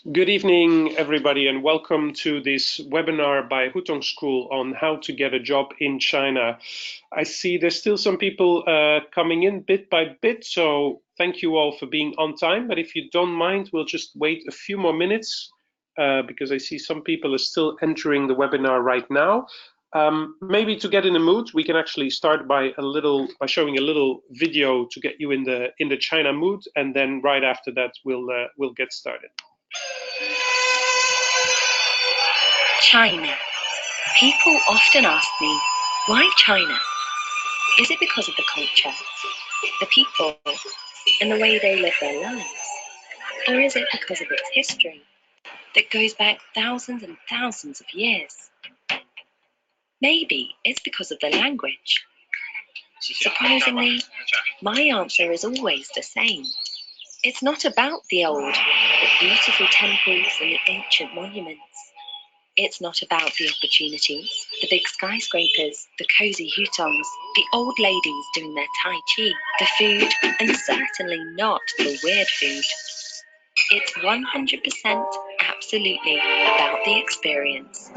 Good evening, everybody, and welcome to this webinar by Hutong School on how to get a job in China. I see there's still some people coming in bit by bit, so thank you all for being on time. But if you don't mind, we'll just wait a few more minutes because I see some people are still entering the webinar right now. Maybe to get in the mood, we can actually start by showing a little video to get you in the China mood, and then right after that we'll get started. China. People often ask me, why China? Is it because of the culture, the people, and the way they live their lives? Or is it because of its history that goes back thousands and thousands of years? Maybe it's because of the language. Surprisingly, my answer is always the same. It's not about the old, but beautiful temples and the ancient monuments. It's not about the opportunities, the big skyscrapers, the cozy Hutongs, the old ladies doing their Tai Chi, the food, and certainly not the weird food. It's 100% absolutely about the experience.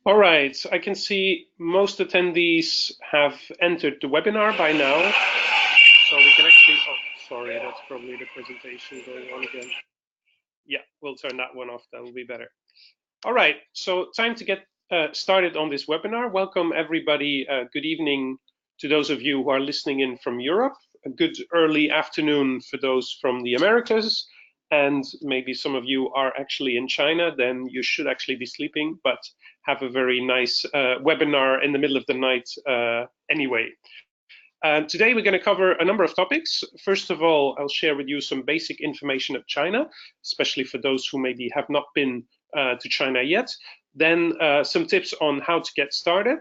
All right, I can see most attendees have entered the webinar by now. So we can actually, oh, sorry, that's probably the presentation going on again. Yeah, we'll turn that one off, that will be better. All right, so time to get started on this webinar. Welcome everybody, good evening to those of you who are listening in from Europe. A good early afternoon for those from the Americas. And maybe some of you are actually in China, then you should actually be sleeping, but have a very nice webinar in the middle of the night anyway. Today we're going to cover a number of topics. First of all, I'll share with you some basic information of China, especially for those who maybe have not been to China yet. Then some tips on how to get started.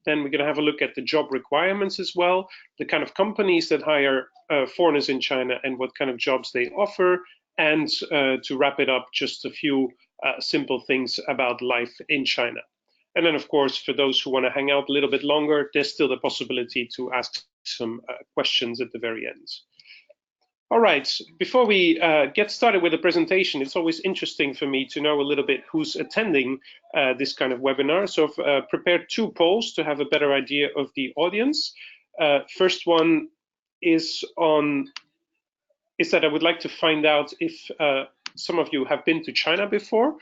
Then we're going to have a look at the job requirements as well, the kind of companies that hire foreigners in China and what kind of jobs they offer. And to wrap it up, just a few simple things about life in China. And then, of course, for those who want to hang out a little bit longer, there's still the possibility to ask some questions at the very end. All right, before we get started with the presentation, it's always interesting for me to know a little bit who's attending this kind of webinar. So I've prepared two polls to have a better idea of the audience. First one is that I would like to find out if some of you have been to China before.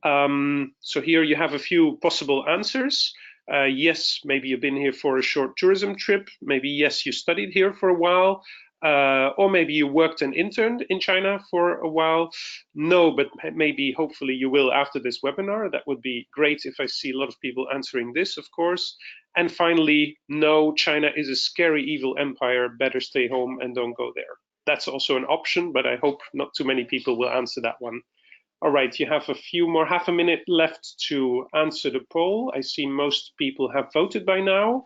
So here you have a few possible answers. Yes, maybe you've been here for a short tourism trip. Maybe yes, you studied here for a while. Or maybe you worked and interned in China for a while. No, but maybe hopefully you will after this webinar. That would be great if I see a lot of people answering this, of course. And finally, no, China is a scary, evil empire. Better stay home and don't go there. That's also an option, but I hope not too many people will answer that one. All right, you have a few more, half a minute left to answer the poll. I see most people have voted by now.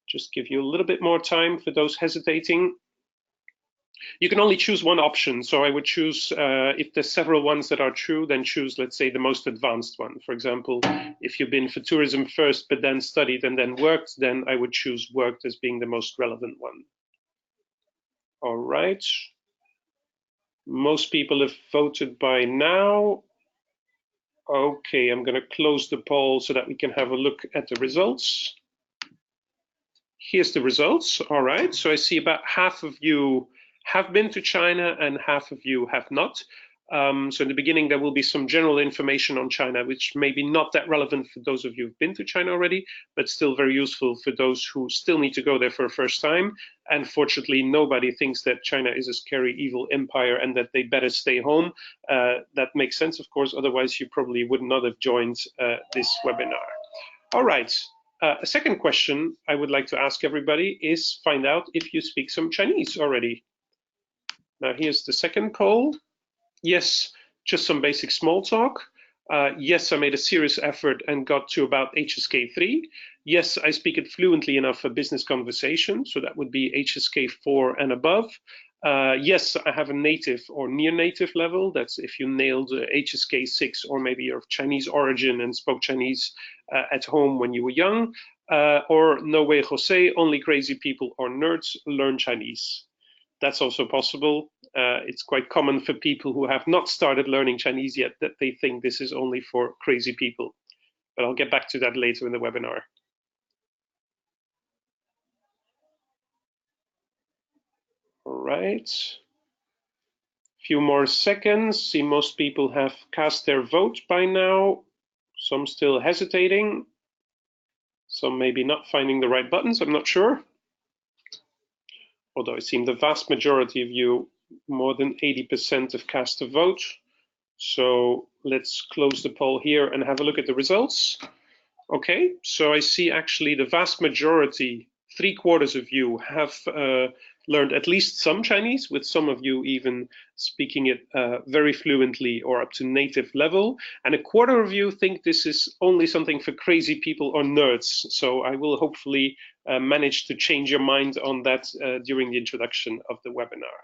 Just give you a little bit more time for those hesitating. You can only choose one option, so I would choose, if there's several ones that are true, then choose, let's say, the most advanced one. For example, if you've been for tourism first, but then studied and then worked, then I would choose worked as being the most relevant one. All right. Most people have voted by now. Okay, I'm going to close the poll so that we can have a look at the results. Here's the results. All right, so I see about half of you have been to China and half of you have not. So in the beginning, there will be some general information on China, which may be not that relevant for those of you who've been to China already, but still very useful for those who still need to go there for a first time. And fortunately, nobody thinks that China is a scary, evil empire and that they better stay home. That makes sense, of course, otherwise you probably would not have joined this webinar. All right. A second question I would like to ask everybody is find out if you speak some Chinese already. Now here's the second poll. Yes, just some basic small talk. Yes, I made a serious effort and got to about HSK 3. Yes, I speak it fluently enough for business conversation, so that would be HSK 4 and above. Yes, I have a native or near native level. That's if you nailed HSK 6 or maybe you're of Chinese origin and spoke Chinese at home when you were young. Or no way, Jose, only crazy people or nerds learn Chinese. That's also possible. It's quite common for people who have not started learning Chinese yet that they think this is only for crazy people. But I'll get back to that later in the webinar. All right. Few more seconds. See, most people have cast their vote by now. Some still hesitating. Some maybe not finding the right buttons. I'm not sure. Although it seems the vast majority of you, more than 80%, have cast a vote. So let's close the poll here and have a look at the results. Okay, so I see actually the vast majority, 3/4 of you have learned at least some Chinese, with some of you even speaking it very fluently or up to native level. And 1/4 of you think this is only something for crazy people or nerds. So I will hopefully manage to change your mind on that during the introduction of the webinar.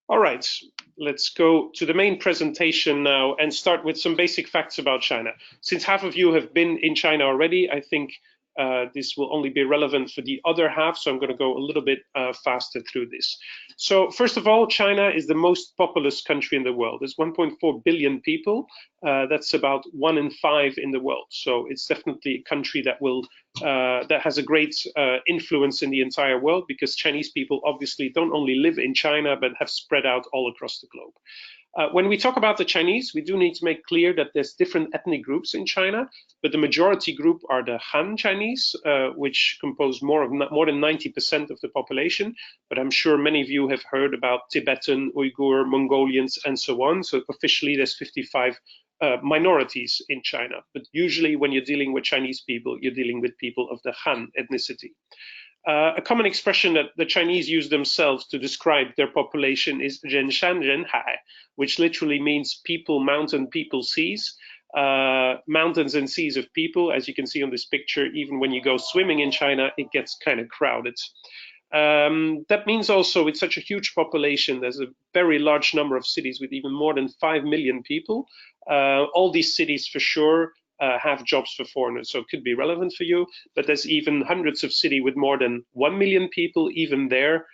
All right, let's go to the main presentation now and start with some basic facts about China. Since half of you have been in China already, I think this will only be relevant for the other half, so I'm going to go a little bit faster through this. So first of all, China is the most populous country in the world. There's 1.4 billion people. That's about 1 in 5 in the world. So it's definitely a country that that has a great influence in the entire world, because Chinese people obviously don't only live in China, but have spread out all across the globe. When we talk about the Chinese, we do need to make clear that there's different ethnic groups in China, but the majority group are the Han Chinese, which compose more than 90% of the population. But I'm sure many of you have heard about Tibetan, Uyghur, Mongolians, and so on. So officially, there's 55 minorities in China. But usually, when you're dealing with Chinese people, you're dealing with people of the Han ethnicity. A common expression that the Chinese use themselves to describe their population is 人山人海, which literally means people, mountain, people, seas. Mountains and seas of people. As you can see on this picture, even when you go swimming in China, it gets kind of crowded. That means also with such a huge population, there's a very large number of cities with even more than 5 million people. All these cities for sure have jobs for foreigners, so it could be relevant for you. But there's even hundreds of cities with more than 1 million people. Even there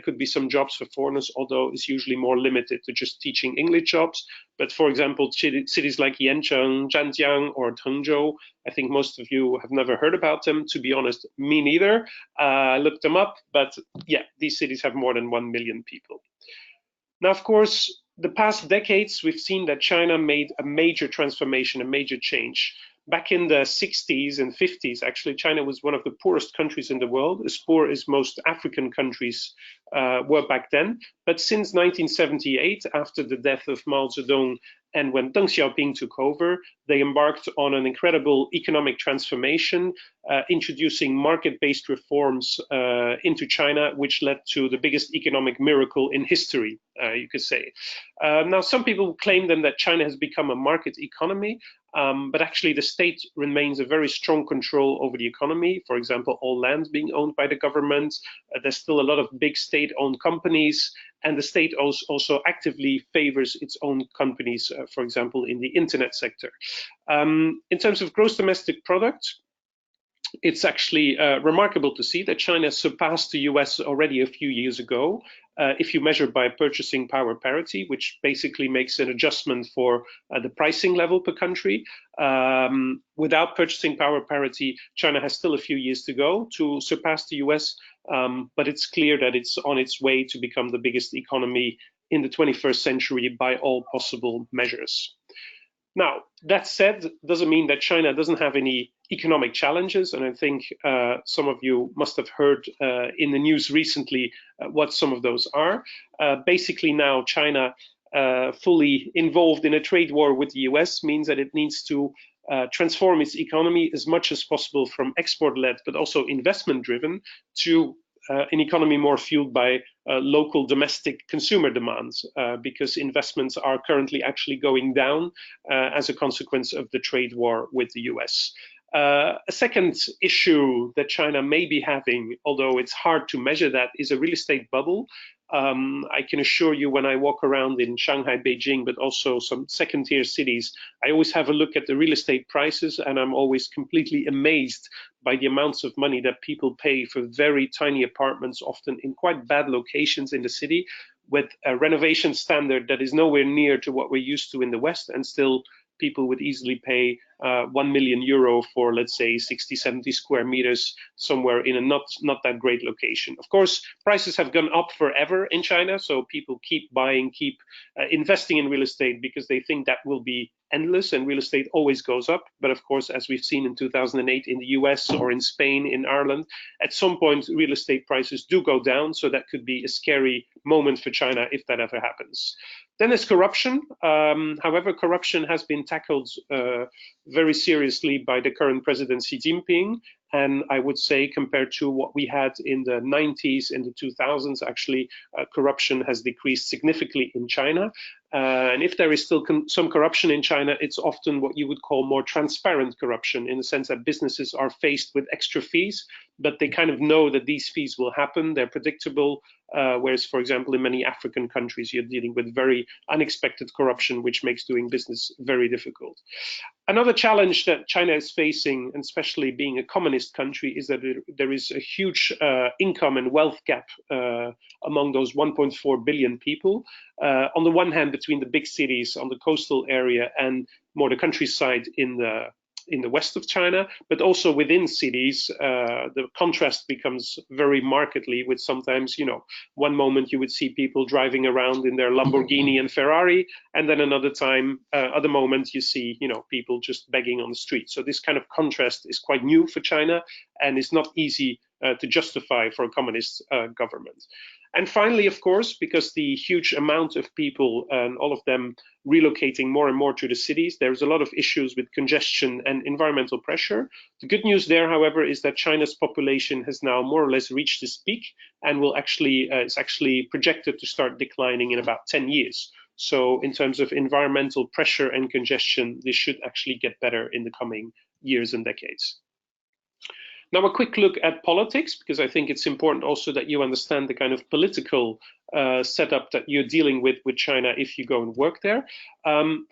could be some jobs for foreigners, although it's usually more limited to just teaching English jobs. But for example, cities like Yancheng, Zhanjiang, or Tengzhou, I think most of you have never heard about them. To be honest, me neither. I looked them up, but yeah, these cities have more than 1 million people. Now, of course, the past decades, we've seen that China made a major transformation, a major change. Back in the 60s and 50s, actually, China was one of the poorest countries in the world, as poor as most African countries were back then. But since 1978, after the death of Mao Zedong and when Deng Xiaoping took over, they embarked on an incredible economic transformation, introducing market-based reforms into China, which led to the biggest economic miracle in history, you could say. Now, some people claim then that China has become a market economy, but actually the state remains a very strong control over the economy. For example, all land being owned by the government. There's still a lot of big state-owned companies, and the state also actively favors its own companies, for example, in the internet sector. In terms of gross domestic product, it's actually remarkable to see that China surpassed the US already a few years ago. If you measure by purchasing power parity, which basically makes an adjustment for the pricing level per country. Without purchasing power parity, China has still a few years to go to surpass the US, but it's clear that it's on its way to become the biggest economy in the 21st century by all possible measures. Now, that said, doesn't mean that China doesn't have any economic challenges, and I think some of you must have heard in the news recently what some of those are. Basically, now China fully involved in a trade war with the US means that it needs to transform its economy as much as possible from export-led but also investment-driven to an economy more fueled by local domestic consumer demands, because investments are currently actually going down as a consequence of the trade war with the US. A second issue that China may be having, although it's hard to measure that, is a real estate bubble. I can assure you when I walk around in Shanghai, Beijing, but also some second-tier cities, I always have a look at the real estate prices, and I'm always completely amazed by the amounts of money that people pay for very tiny apartments, often in quite bad locations in the city, with a renovation standard that is nowhere near to what we're used to in the West, and still people would easily pay 1 million euro for, let's say, 60, 70 square meters somewhere in a not that great location. Of course, prices have gone up forever in China, so people keep buying, keep investing in real estate because they think that will be endless, and real estate always goes up. But of course, as we've seen in 2008 in the US or in Spain, in Ireland, at some point real estate prices do go down, so that could be a scary moment for China if that ever happens. Then there's corruption. However, corruption has been tackled very seriously by the current president Xi Jinping. And I would say, compared to what we had in the 90s, in the 2000s, actually, corruption has decreased significantly in China. And if there is still some corruption in China, it's often what you would call more transparent corruption, in the sense that businesses are faced with extra fees, but they kind of know that these fees will happen. They're predictable. Whereas, for example, in many African countries, you're dealing with very unexpected corruption, which makes doing business very difficult. Another challenge that China is facing, and especially being a communist country, is that there is a huge income and wealth gap among those 1.4 billion people. On the one hand, between the big cities on the coastal area and more the countryside in the west of China, but also within cities, the contrast becomes very markedly, with sometimes, one moment you would see people driving around in their Lamborghini and Ferrari, and then another moment you see, people just begging on the street. So this kind of contrast is quite new for China, and is not easy to justify for a communist government. And finally, of course, because the huge amount of people and all of them relocating more and more to the cities, there's a lot of issues with congestion and environmental pressure. The good news there, however, is that China's population has now more or less reached its peak, and is actually projected to start declining in about 10 years. So in terms of environmental pressure and congestion, this should actually get better in the coming years and decades. Now, a quick look at politics, because I think it's important also that you understand the kind of political setup that you're dealing with China if you go and work there.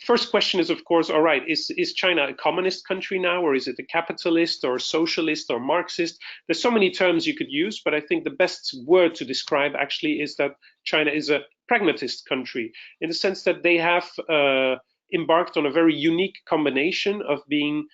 First question is, of course, all right, is China a communist country now, or is it a capitalist or socialist or Marxist? There's so many terms you could use, but I think the best word to describe actually is that China is a pragmatist country, in the sense that they have embarked on a very unique combination of being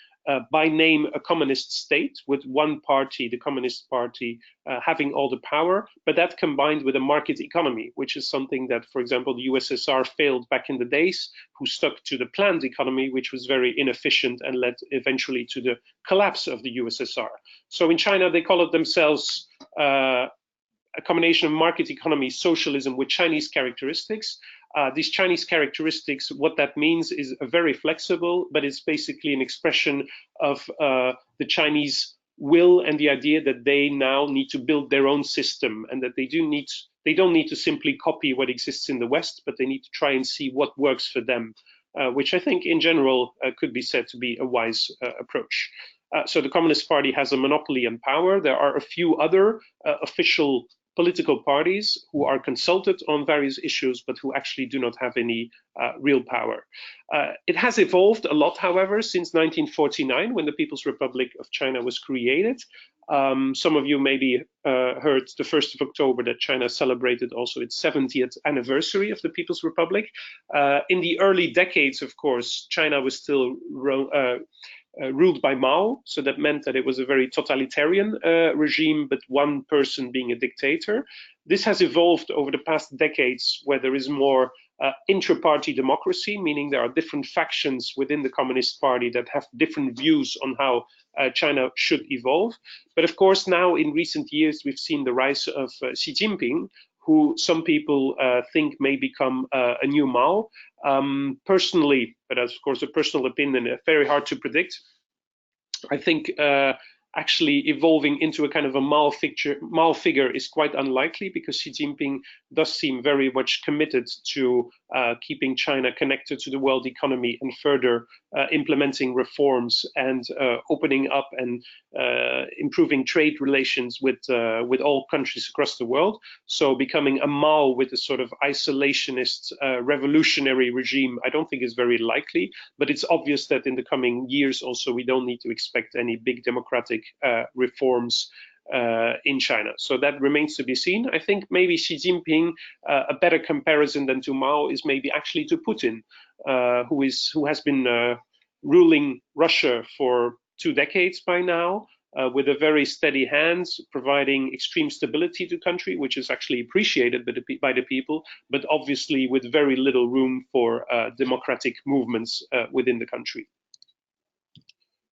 by name a communist state, with one party, the Communist Party, having all the power, but that combined with a market economy, which is something that, for example, the USSR failed back in the days, who stuck to the planned economy, which was very inefficient and led eventually to the collapse of the USSR. So in China, they call it themselves a combination of market economy, socialism with Chinese characteristics. These Chinese characteristics, what that means is very flexible, but it's basically an expression of the Chinese will and the idea that they now need to build their own system, and that they don't need to simply copy what exists in the West, but they need to try and see what works for them, which I think in general could be said to be a wise approach. So the Communist Party has a monopoly on power. There are a few other official political parties who are consulted on various issues, but who actually do not have any real power. It has evolved a lot, however, since 1949, when the People's Republic of China was created. Some of you maybe heard the 1st of October that China celebrated also its 70th anniversary of the People's Republic. In the early decades, of course, China was still ruled by Mao, so that meant that it was a very totalitarian regime, but one person being a dictator. This has evolved over the past decades, where there is more intra-party democracy, meaning there are different factions within the Communist Party that have different views on how China should evolve. But of course, now in recent years, we've seen the rise of Xi Jinping, who some people think may become a new Mao. Personally, but that's of course a personal opinion, very hard to predict. I think actually evolving into a kind of a Mao figure is quite unlikely, because Xi Jinping does seem very much committed to keeping China connected to the world economy and further implementing reforms and opening up and improving trade relations with all countries across the world. So becoming a Mao with a sort of isolationist revolutionary regime, I don't think is very likely, but it's obvious that in the coming years also we don't need to expect any big democratic reforms in China. So that remains to be seen. I think maybe Xi Jinping, a better comparison than to Mao is maybe actually to Putin, who has been ruling Russia for 2 decades by now, with a very steady hand, providing extreme stability to the country, which is actually appreciated by the people, but obviously with very little room for democratic movements within the country.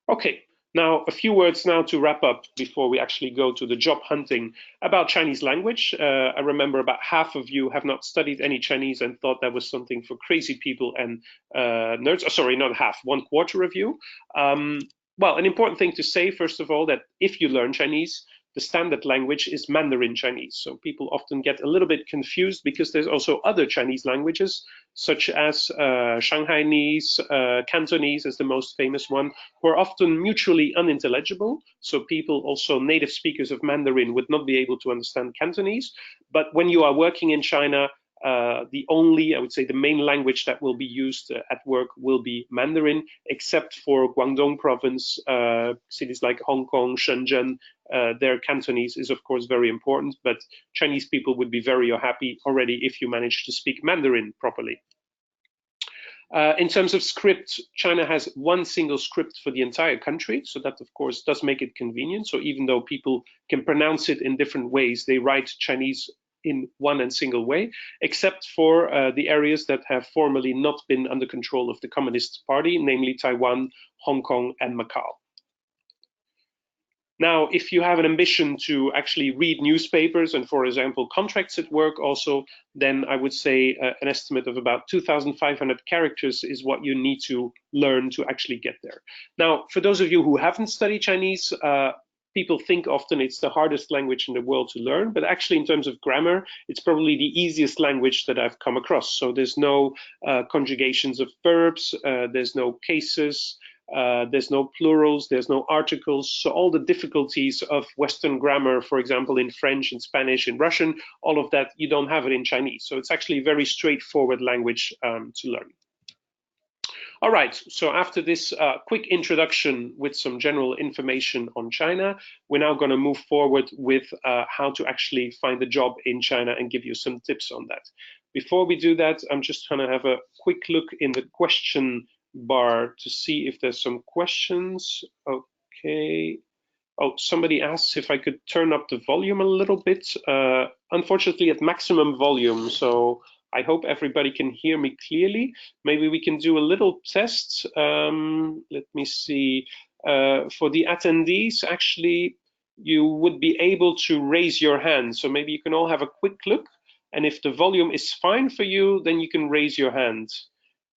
Okay, now a few words now to wrap up before we actually go to the job hunting about Chinese language. I remember about half of you have not studied any Chinese and thought that was something for crazy people and nerds. Oh, sorry, not half, 1/4 of you. Well, an important thing to say, first of all, that if you learn Chinese, the standard language is Mandarin Chinese. So people often get a little bit confused because there's also other Chinese languages, such as Shanghainese, Cantonese is the most famous one, who are often mutually unintelligible. So people, also native speakers of Mandarin, would not be able to understand Cantonese. But when you are working in China, the only, I would say, the main language that will be used at work will be Mandarin, except for Guangdong province, cities like Hong Kong, Shenzhen. Their Cantonese is, of course, very important, but Chinese people would be very happy already if you manage to speak Mandarin properly. In terms of script, China has one single script for the entire country, so that, of course, does make it convenient. So even though people can pronounce it in different ways, they write Chinese in one and single way, except for the areas that have formerly not been under control of the Communist Party, namely Taiwan, Hong Kong, and Macau. Now, if you have an ambition to actually read newspapers and, for example, contracts at work also, then I would say an estimate of about 2,500 characters is what you need to learn to actually get there. Now, for those of you who haven't studied Chinese, people think often it's the hardest language in the world to learn, but actually in terms of grammar, it's probably the easiest language that I've come across. So there's no conjugations of verbs, there's no cases, there's no plurals, there's no articles. So all the difficulties of Western grammar, for example, in French, in Spanish, in Russian, all of that, you don't have it in Chinese. So it's actually a very straightforward language to learn. All right, so after this quick introduction with some general information on China, we're now going to move forward with how to actually find a job in China and give you some tips on that. Before we do that, I'm just going to have a quick look in the question bar to see if there's some questions. Okay. Oh, somebody asks if I could turn up the volume a little bit. Unfortunately, at maximum volume, so I hope everybody can hear me clearly. Maybe we can do a little test. Let me see. For the attendees, actually, you would be able to raise your hand. So maybe you can all have a quick look. And if the volume is fine for you, then you can raise your hand.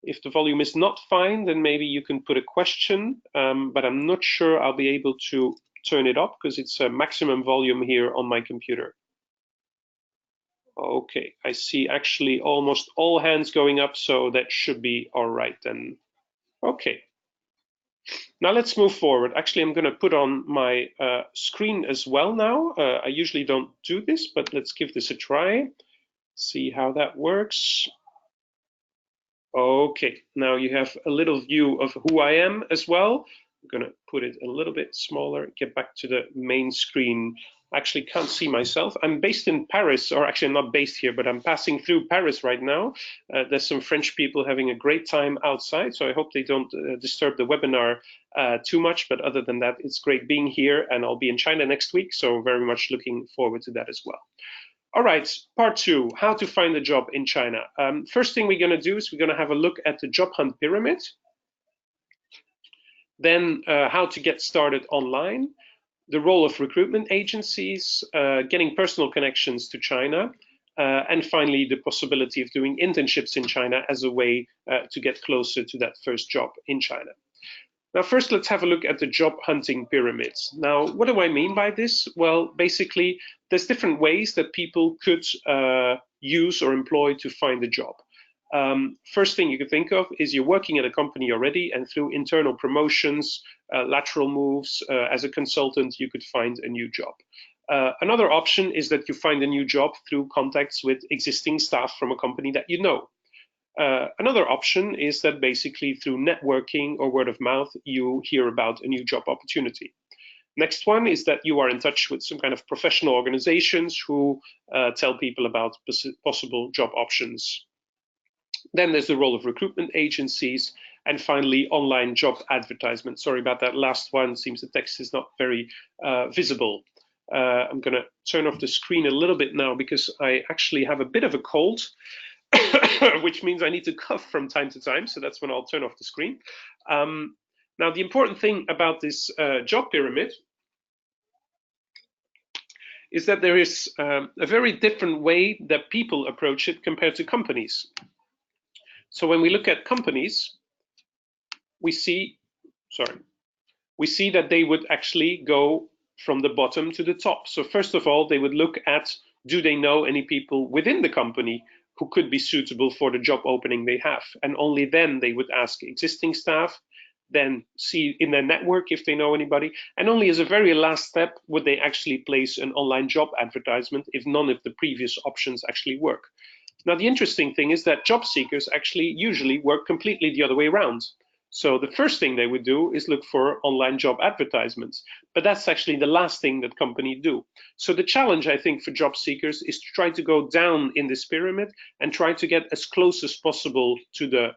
If the volume is not fine, then maybe you can put a question, but I'm not sure I'll be able to turn it up because it's a maximum volume here on my computer. Okay, I see actually almost all hands going up, so that should be all right then. Okay. Now let's move forward. Actually, I'm going to put on my screen as well now. I usually don't do this, but let's give this a try. See how that works. Okay, now you have a little view of who I am as well. I'm going to put it a little bit smaller, get back to the main screen. I actually can't see myself. I'm based in Paris, or actually I'm not based here, but I'm passing through Paris right now. There's some French people having a great time outside, so I hope they don't disturb the webinar too much. But other than that, it's great being here, and I'll be in China next week, so very much looking forward to that as well. All right, part two, how to find a job in China. First thing we're going to do is we're going to have a look at the job hunt pyramid. Then how to get started online, the role of recruitment agencies, getting personal connections to China, and finally the possibility of doing internships in China as a way to get closer to that first job in China. Now, first, let's have a look at the job hunting pyramids. Now, what do I mean by this? Well, basically, there's different ways that people could use or employ to find a job. First thing you could think of is you're working at a company already, and through internal promotions, lateral moves, as a consultant, you could find a new job. Another option is that you find a new job through contacts with existing staff from a company that you know. Another option is that basically through networking or word of mouth, you hear about a new job opportunity. Next one is that you are in touch with some kind of professional organizations who tell people about possible job options. Then there's the role of recruitment agencies, and finally online job advertisement. Sorry about that last one, seems the text is not very visible. I'm going to turn off the screen a little bit now because I actually have a bit of a cold. Which means I need to cough from time to time, so that's when I'll turn off the screen. Now, the important thing about this job pyramid is that there is a very different way that people approach it compared to companies. So when we look at companies, we see that they would actually go from the bottom to the top. So first of all, they would look at, do they know any people within the company who could be suitable for the job opening they have? And only then they would ask existing staff, then see in their network if they know anybody. And only as a very last step would they actually place an online job advertisement if none of the previous options actually work. Now, the interesting thing is that job seekers actually usually work completely the other way around. So the first thing they would do is look for online job advertisements, but that's actually the last thing that companies do. So the challenge, I think, for job seekers is to try to go down in this pyramid and try to get as close as possible to the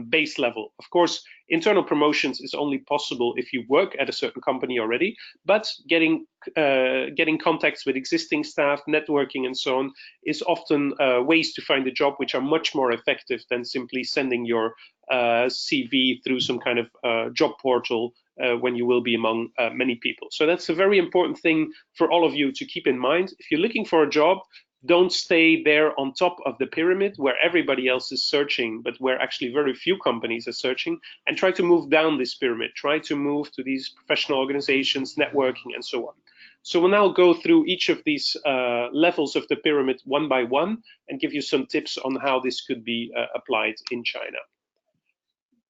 base level. Of course, internal promotions is only possible if you work at a certain company already, but getting contacts with existing staff, networking, and so on is often ways to find a job which are much more effective than simply sending your CV through some kind of job portal when you will be among many people. So that's a very important thing for all of you to keep in mind. If you're looking for a job, don't stay there on top of the pyramid where everybody else is searching, but where actually very few companies are searching, and try to move down this pyramid. Try to move to these professional organizations, networking, and so on. So we'll now go through each of these levels of the pyramid one by one and give you some tips on how this could be applied in China.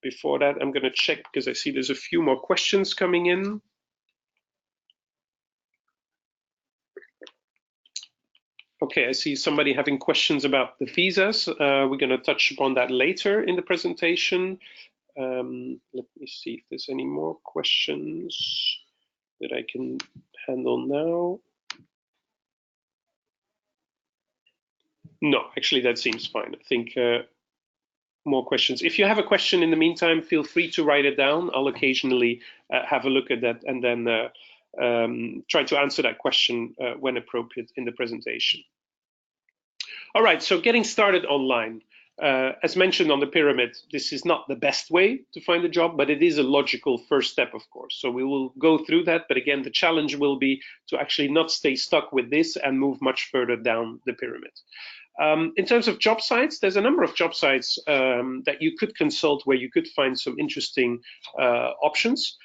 Before that, I'm going to check because I see there's a few more questions coming in. Okay, I see somebody having questions about the visas. We're going to touch upon that later in the presentation. Let me see if there's any more questions that I can handle now. No, actually, that seems fine. I think more questions. If you have a question in the meantime, feel free to write it down. I'll occasionally have a look at that and then try to answer that question when appropriate in the presentation. All right, so getting started online. As mentioned on the pyramid, this is not the best way to find a job, but it is a logical first step, of course. So we will go through that, but again, the challenge will be to actually not stay stuck with this and move much further down the pyramid. In terms of job sites, there's a number of job sites that you could consult where you could find some interesting options.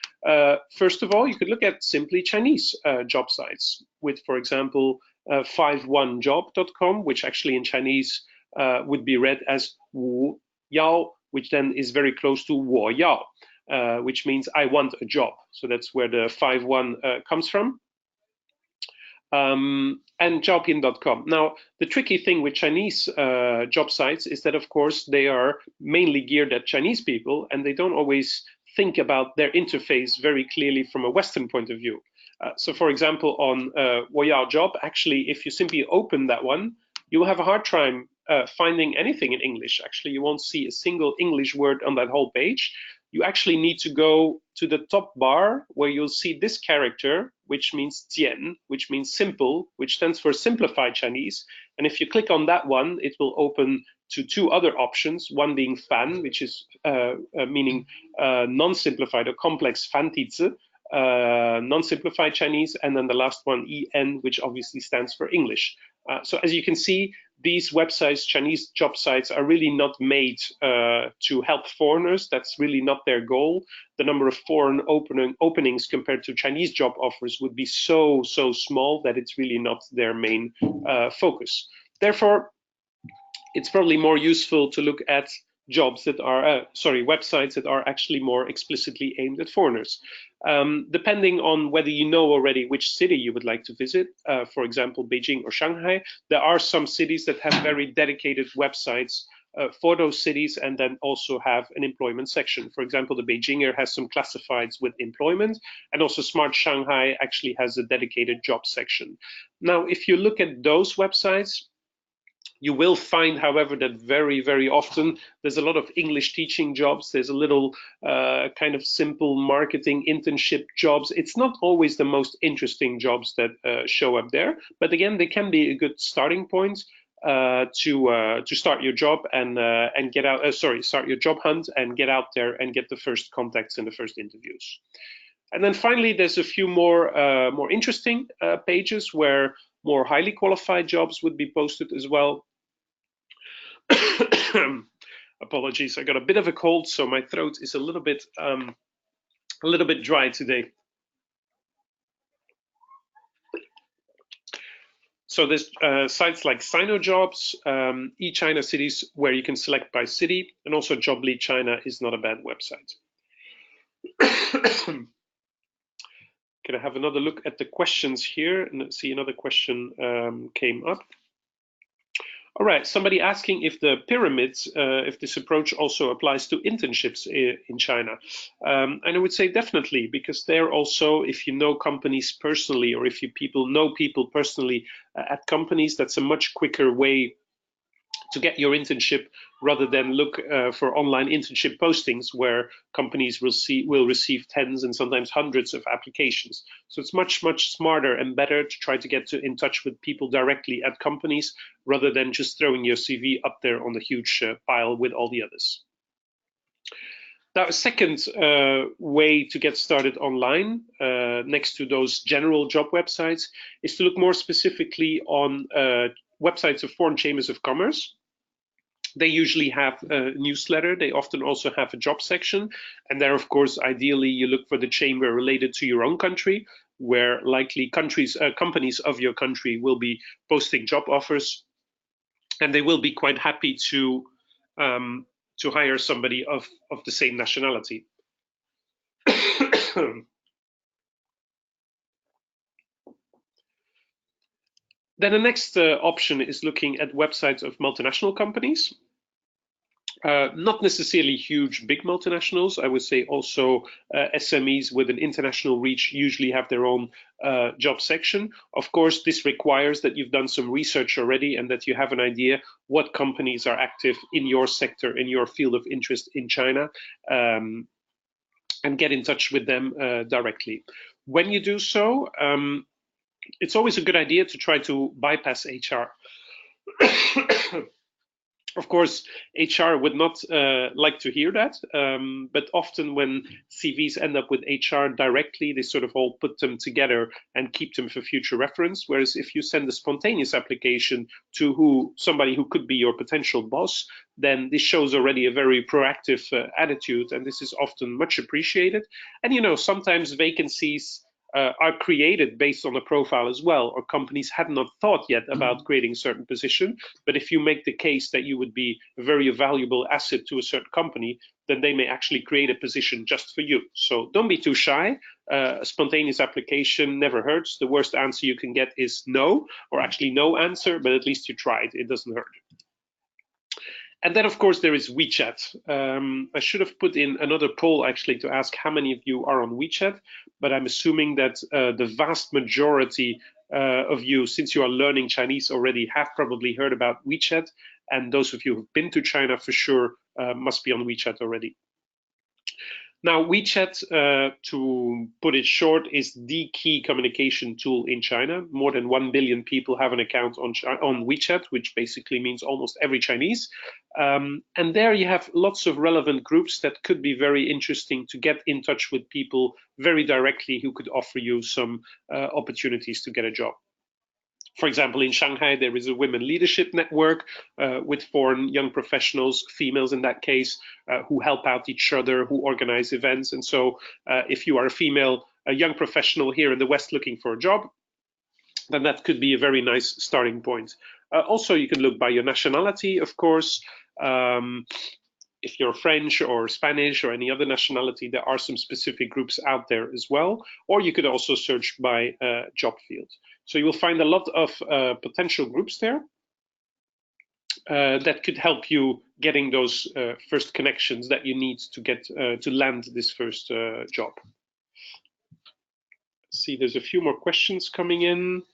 First of all, you could look at simply Chinese job sites with, for example, 51job.com, which actually in Chinese would be read as Wu Yao, which then is very close to Wo Yao. which means I want a job. So that's where the 5-1 comes from. And Zhaopin.com. Now, the tricky thing with Chinese job sites is that, of course, they are mainly geared at Chinese people, and they don't always think about their interface very clearly from a Western point of view. So, for example, on Woyao Job, actually, if you simply open that one, you will have a hard time finding anything in English. Actually, you won't see a single English word on that whole page. You actually need to go to the top bar where you'll see this character, which means Jian, which means simple, which stands for simplified Chinese. And if you click on that one, it will open to two other options, one being Fan, which is meaning non-simplified or complex Fantizi, non-simplified Chinese, and then the last one, EN, which obviously stands for English. So as you can see, these websites, Chinese job sites, are really not made to help foreigners. That's really not their goal. The number of foreign openings compared to Chinese job offers would be so small that it's really not their main focus. Therefore, it's probably more useful to look at jobs that are, websites that are actually more explicitly aimed at foreigners. Depending on whether you know already which city you would like to visit, for example, Beijing or Shanghai, there are some cities that have very dedicated websites for those cities and then also have an employment section. For example, the Beijinger has some classifieds with employment, and also Smart Shanghai actually has a dedicated job section. Now, if you look at those websites, you will find, however, that very often there's a lot of English teaching jobs. There's a little kind of simple marketing internship jobs. It's not always the most interesting jobs that show up there, but again, they can be a good starting point to start your job and get out. Start your job hunt and get out there and get the first contacts and the first interviews. And then finally, there's a few more interesting pages where more highly qualified jobs would be posted as well. Apologies, I got a bit of a cold, so my throat is a little bit dry today. So there's sites like SinoJobs, eChina Cities, where you can select by city, and also Jobly China is not a bad website. Can I have another look at the questions here? And let's see, another question came up. All right, somebody asking if the pyramids, if this approach also applies to internships in China. And I would say definitely, because they're also, if you know companies personally, or if you know people personally at companies, that's a much quicker way to get your internship rather than look for online internship postings where companies will receive tens and sometimes hundreds of applications. So it's much smarter and better to try to get in touch with people directly at companies rather than just throwing your CV up there on the huge pile with all the others. Now, a second way to get started online, next to those general job websites, is to look more specifically on websites of foreign chambers of commerce. They usually have a newsletter. They often also have a job section. And there, of course, ideally, you look for the chamber related to your own country, where likely companies of your country will be posting job offers. And they will be quite happy to hire somebody of the same nationality. Then the next option is looking at websites of multinational companies. Not necessarily huge, big multinationals. I would say also SMEs with an international reach usually have their own job section. Of course, this requires that you've done some research already and that you have an idea what companies are active in your sector, in your field of interest in China, and get in touch with them directly. When you do so, it's always a good idea to try to bypass HR. Of course, HR would not like to hear that, but often when CVs end up with HR directly, they sort of all put them together and keep them for future reference. Whereas if you send a spontaneous application to somebody who could be your potential boss, then this shows already a very proactive attitude, and this is often much appreciated. And sometimes vacancies are created based on a profile as well, or companies had not thought yet about creating a certain position. But if you make the case that you would be a very valuable asset to a certain company, then they may actually create a position just for you. So don't be too shy. A spontaneous application never hurts. The worst answer you can get is no, or actually no answer, but at least you tried. It doesn't hurt. And then, of course, there is WeChat. I should have put in another poll actually to ask how many of you are on WeChat, but I'm assuming that the vast majority of you, since you are learning Chinese already, have probably heard about WeChat, and those of you who've been to China for sure must be on WeChat already. Now, WeChat, to put it short, is the key communication tool in China. More than 1 billion people have an account on WeChat, which basically means almost every Chinese. And there you have lots of relevant groups that could be very interesting to get in touch with people very directly who could offer you some opportunities to get a job. For example, in Shanghai, there is a women leadership network with foreign young professionals, females in that case, who help out each other, who organize events. And so if you are a young professional here in the West looking for a job, then that could be a very nice starting point. Also, you can look by your nationality, of course. If you're French or Spanish or any other nationality, there are some specific groups out there as well. Or you could also search by job field. So you will find a lot of potential groups there that could help you getting those first connections that you need to get to land this first job. See, there's a few more questions coming in.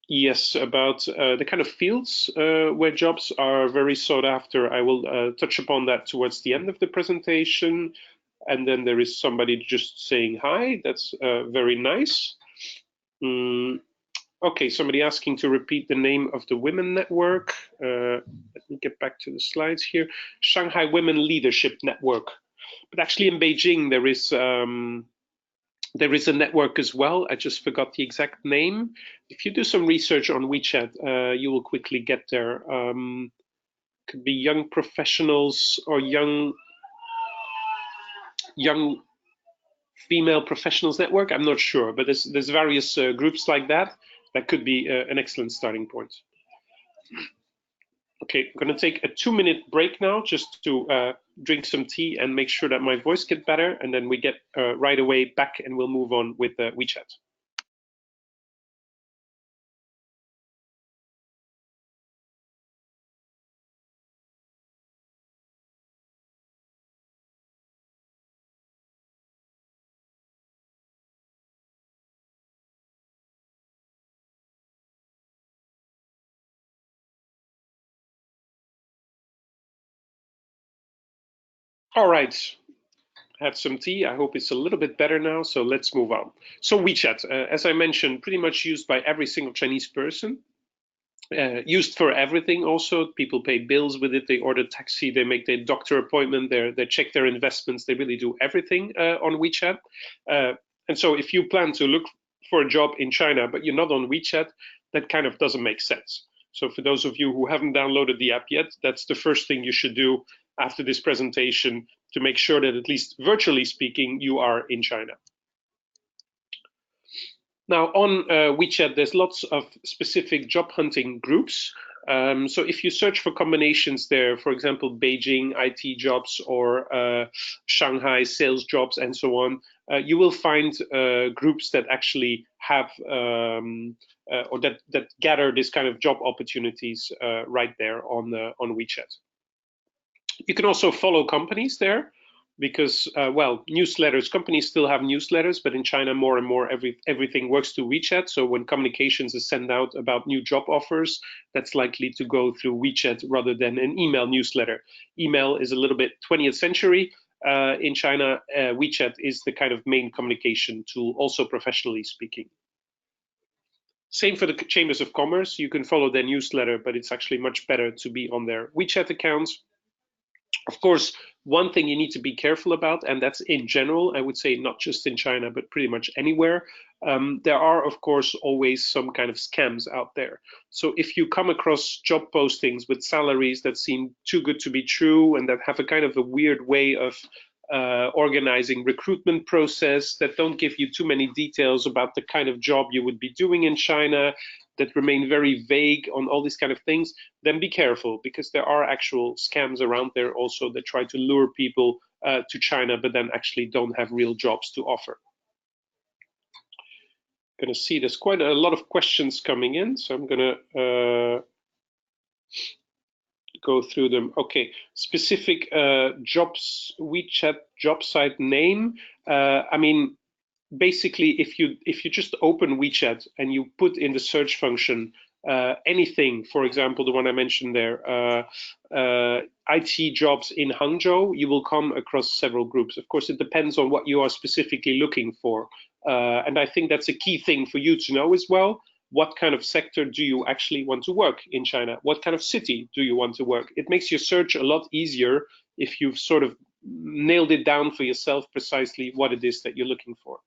Yes, about the kind of fields where jobs are very sought after. I will touch upon that towards the end of the presentation. And then there is somebody just saying hi. That's very nice. Okay, somebody asking to repeat the name of the women network. Let me get back to the slides here. Shanghai Women Leadership Network. But actually in Beijing, there is a network as well. I just forgot the exact name. If you do some research on WeChat, you will quickly get there. Could be young professionals or young female professionals network. I'm not sure, but there's various groups like that. That could be an excellent starting point. Okay, I'm going to take a 2-minute break now just to drink some tea and make sure that my voice gets better, and then we get right away back and we'll move on with WeChat. All right, had some tea. I hope it's a little bit better now, so let's move on. So WeChat, as I mentioned, pretty much used by every single Chinese person. Used for everything also. People pay bills with it, they order taxi, they make their doctor appointment, they check their investments, they really do everything on WeChat. And so if you plan to look for a job in China, but you're not on WeChat, that kind of doesn't make sense. So for those of you who haven't downloaded the app yet, that's the first thing you should do after this presentation to make sure that at least virtually speaking, you are in China. Now on WeChat, there's lots of specific job hunting groups. So if you search for combinations there, for example, Beijing IT jobs or Shanghai sales jobs and so on, you will find groups that actually have or that gather this kind of job opportunities right there on WeChat. You can also follow companies there because, well, newsletters, companies still have newsletters, but in China, more and more everything works through WeChat. So when communications is sent out about new job offers, that's likely to go through WeChat rather than an email newsletter. Email is a little bit 20th century. In China, WeChat is the kind of main communication tool, also professionally speaking. Same for the chambers of commerce. You can follow their newsletter, but it's actually much better to be on their WeChat accounts. Of course, one thing you need to be careful about, and that's in general, I would say not just in China, but pretty much anywhere, there are, of course, always some kind of scams out there. So if you come across job postings with salaries that seem too good to be true and that have a kind of a weird way of organizing recruitment process, that don't give you too many details about the kind of job you would be doing in China, that remain very vague on all these kind of things, then be careful, because there are actual scams around there also that try to lure people to China, but then actually don't have real jobs to offer. Going to see there's quite a lot of questions coming in, so I'm going to go through them. Okay, specific jobs, WeChat job site name. I mean, basically, if you just open WeChat and you put in the search function anything, for example, the one I mentioned there, IT jobs in Hangzhou, you will come across several groups. Of course, it depends on what you are specifically looking for. And I think that's a key thing for you to know as well. What kind of sector do you actually want to work in China? What kind of city do you want to work? It makes your search a lot easier if you've sort of nailed it down for yourself precisely what it is that you're looking for.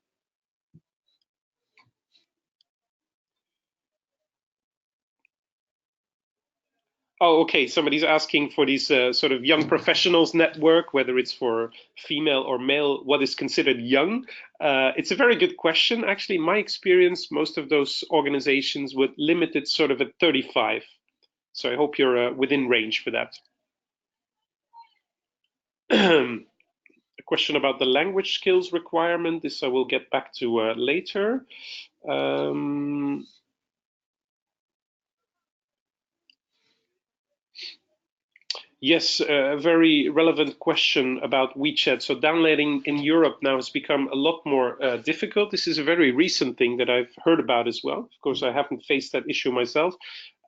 Oh, okay. Somebody's asking for these sort of young professionals network, whether it's for female or male, what is considered young. It's a very good question. Actually, in my experience, most of those organizations would limit it sort of at 35. So I hope you're within range for that. A question about the language skills requirement. This I will get back to later. Yes, a very relevant question about WeChat. So downloading in Europe now has become a lot more difficult. This is a very recent thing that I've heard about as well. Of course, I haven't faced that issue myself,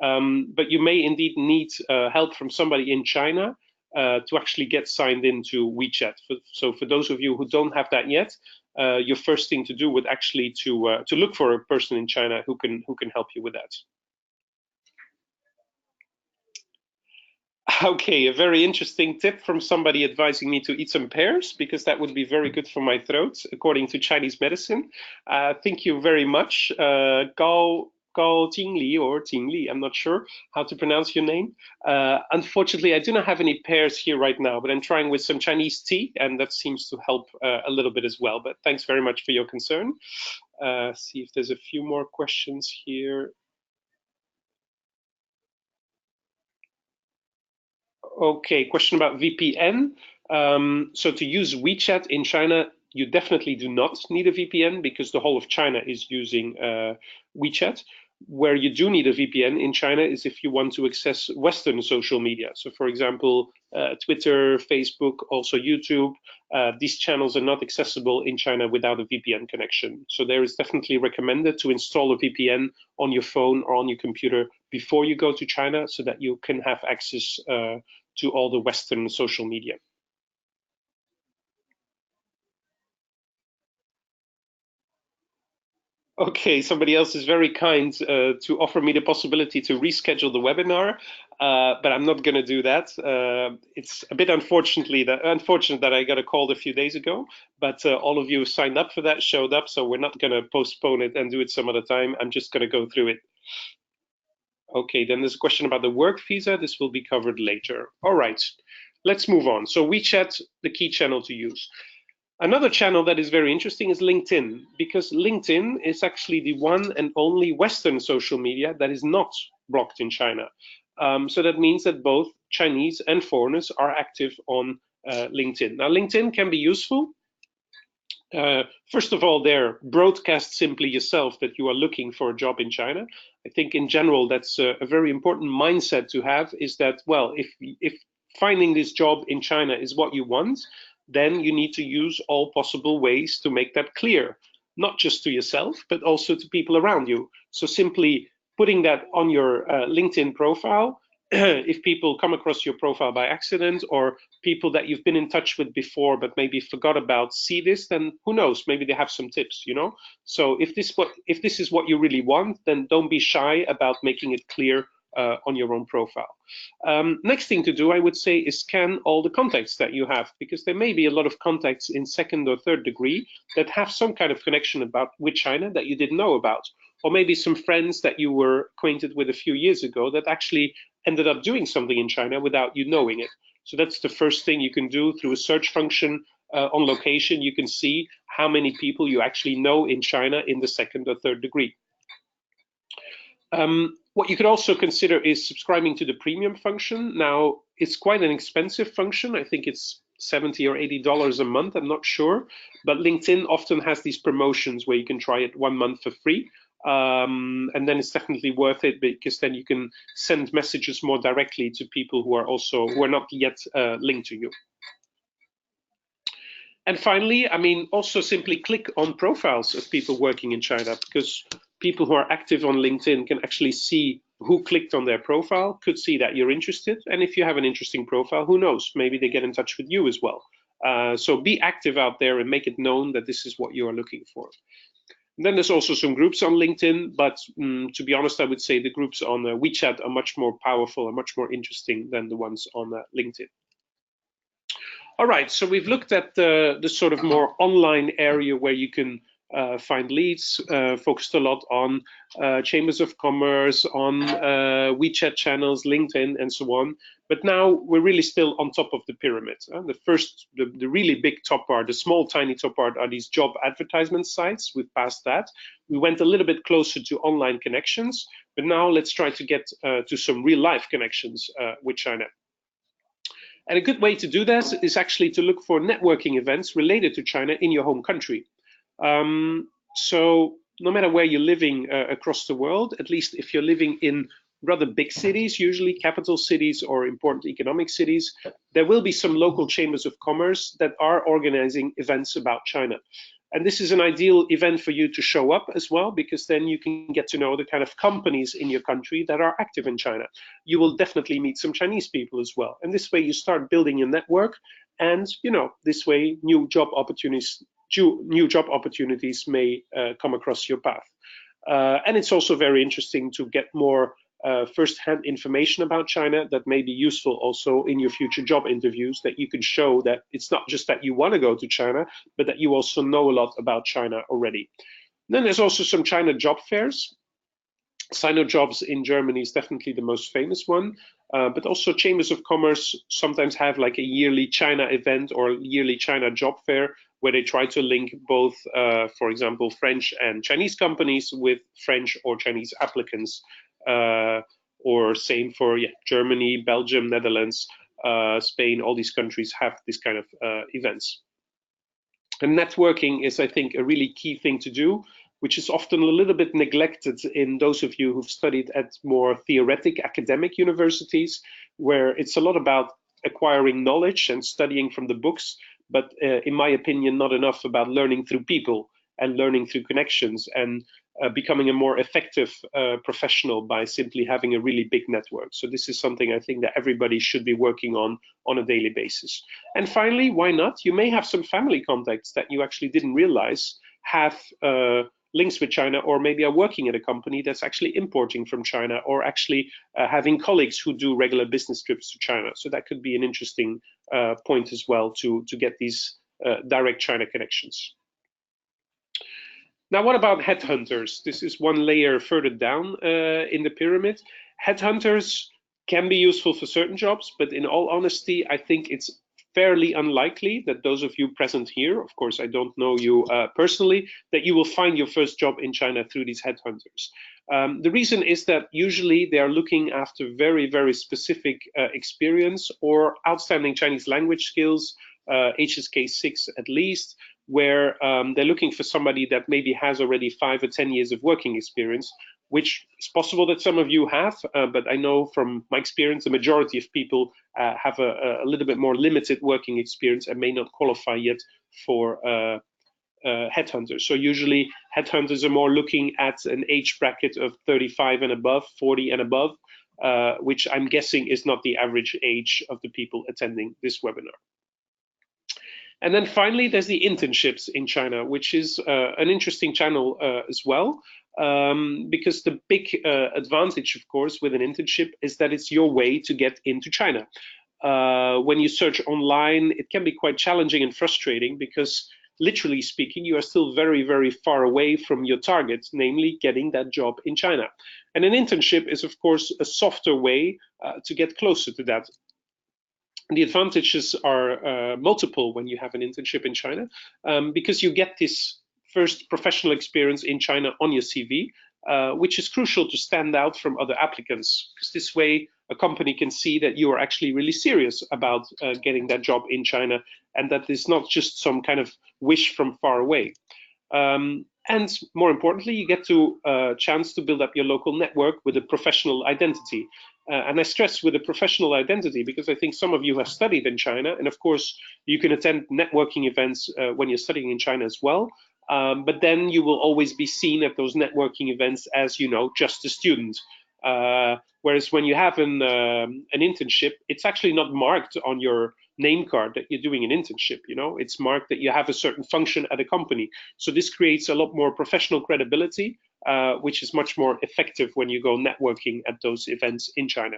but you may indeed need help from somebody in China to actually get signed into WeChat. So for those of you who don't have that yet, your first thing to do would actually to look for a person in China who can help you with that. Okay, a very interesting tip from somebody advising me to eat some pears, because that would be very good for my throat, according to Chinese medicine. Thank you very much, Gao Jingli or Jingli. I'm not sure how to pronounce your name. Unfortunately, I do not have any pears here right now, but I'm trying with some Chinese tea, and that seems to help a little bit as well. But thanks very much for your concern. See if there's a few more questions here. Okay, question about VPN. So to use WeChat in China, you definitely do not need a VPN, because the whole of China is using WeChat. Where you do need a VPN in China is if you want to access Western social media. So for example, Twitter, Facebook, also YouTube, these channels are not accessible in China without a VPN connection. So there is definitely recommended to install a VPN on your phone or on your computer before you go to China, so that you can have access to all the Western social media. Okay, somebody else is very kind to offer me the possibility to reschedule the webinar, but I'm not going to do that. It's a bit unfortunate that I got a call a few days ago, but all of you who signed up for that showed up, so we're not going to postpone it and do it some other time. I'm just going to go through it. Okay, then there's a question about the work visa. This will be covered later. All right, let's move on. So WeChat, the key channel to use. Another channel that is very interesting is LinkedIn, because LinkedIn is actually the one and only Western social media that is not blocked in China. So that means that both Chinese and foreigners are active on LinkedIn. Now, LinkedIn can be useful. First of all, there, broadcast simply yourself that you are looking for a job in China. I think in general, that's a very important mindset to have, is that, well, if finding this job in China is what you want, then you need to use all possible ways to make that clear, not just to yourself, but also to people around you. So simply putting that on your LinkedIn profile, if people come across your profile by accident, or people that you've been in touch with before but maybe forgot about see this, then who knows, maybe they have some tips, you know. So if this is what you really want, then don't be shy about making it clear on your own profile. Next thing to do, I would say, is scan all the contacts that you have, because there may be a lot of contacts in second or third degree that have some kind of connection with China that you didn't know about, or maybe some friends that you were acquainted with a few years ago that actually ended up doing something in China without you knowing it. So that's the first thing you can do. Through a search function on location, you can see how many people you actually know in China in the second or third degree. What you could also consider is subscribing to the premium function. Now, it's quite an expensive function. I think it's $70 or $80 a month. I'm not sure. But LinkedIn often has these promotions where you can try it 1 month for free. And then it's definitely worth it because then you can send messages more directly to people who are not yet linked to you. And finally, I mean, also simply click on profiles of people working in China, because people who are active on LinkedIn can actually see who clicked on their profile, could see that you're interested. And if you have an interesting profile, who knows, maybe they get in touch with you as well. So be active out there and make it known that this is what you are looking for. And then there's also some groups on LinkedIn, but to be honest, I would say the groups on WeChat are much more powerful and much more interesting than the ones on LinkedIn. All right, so we've looked at the sort of more online area where you can find leads, focused a lot on chambers of commerce, on WeChat channels, LinkedIn, and so on. But now we're really still on top of the pyramid. The really big top part, the small, tiny top part are these job advertisement sites. We've passed that. We went a little bit closer to online connections, but now let's try to get to some real life connections with China. And a good way to do this is actually to look for networking events related to China in your home country. So no matter where you're living across the world, at least if you're living in rather big cities, usually capital cities or important economic cities, there will be some local chambers of commerce that are organizing events about China. And this is an ideal event for you to show up as well, because then you can get to know the kind of companies in your country that are active in China. You will definitely meet some Chinese people as well. And this way you start building your network, and this way new job opportunities may come across your path. And it's also very interesting to get more first-hand information about China that may be useful also in your future job interviews, that you can show that it's not just that you want to go to China, but that you also know a lot about China already. And then there's also some China job fairs. Sino-Jobs in Germany is definitely the most famous one, but also chambers of commerce sometimes have like a yearly China event or yearly China job fair, where they try to link both, for example, French and Chinese companies with French or Chinese applicants, or same for Germany, Belgium, Netherlands, Spain. All these countries have this kind of events. And networking is, I think, a really key thing to do, which is often a little bit neglected in those of you who've studied at more theoretic academic universities, where it's a lot about acquiring knowledge and studying from the books, but in my opinion, not enough about learning through people and learning through connections and becoming a more effective professional by simply having a really big network. So this is something I think that everybody should be working on a daily basis. And finally, why not? You may have some family contacts that you actually didn't realize have links with China, or maybe are working at a company that's actually importing from China, or actually having colleagues who do regular business trips to China. So that could be an interesting point as well to get these direct China connections. Now, what about headhunters? This is one layer further down in the pyramid. Headhunters can be useful for certain jobs, but in all honesty, I think it's fairly unlikely that those of you present here, of course, I don't know you personally, that you will find your first job in China through these headhunters. The reason is that usually they are looking after very, very specific experience or outstanding Chinese language skills, HSK 6 at least, where they're looking for somebody that maybe has already 5 or 10 years of working experience, which is possible that some of you have, but I know from my experience, the majority of people have a little bit more limited working experience and may not qualify yet for headhunters. So usually headhunters are more looking at an age bracket of 35 and above, 40 and above, which I'm guessing is not the average age of the people attending this webinar. And then finally, there's the internships in China, which is an interesting channel as well, because the big advantage, of course, with an internship is that it's your way to get into China. When you search online, it can be quite challenging and frustrating because, literally speaking, you are still very, very far away from your target, namely getting that job in China. And an internship is, of course, a softer way to get closer to that. The advantages are multiple when you have an internship in China, because you get this first professional experience in China on your CV. which is crucial to stand out from other applicants, because this way a company can see that you are actually really serious about getting that job in China, and that it's not just some kind of wish from far away. And more importantly, you get to chance to build up your local network with a professional identity. And I stress with a professional identity because I think some of you have studied in China, and of course you can attend networking events when you're studying in China as well. But then you will always be seen at those networking events as, you know, just a student. Whereas when you have an internship, it's actually not marked on your name card that you're doing an internship. You know, it's marked that you have a certain function at a company. So this creates a lot more professional credibility, which is much more effective when you go networking at those events in China.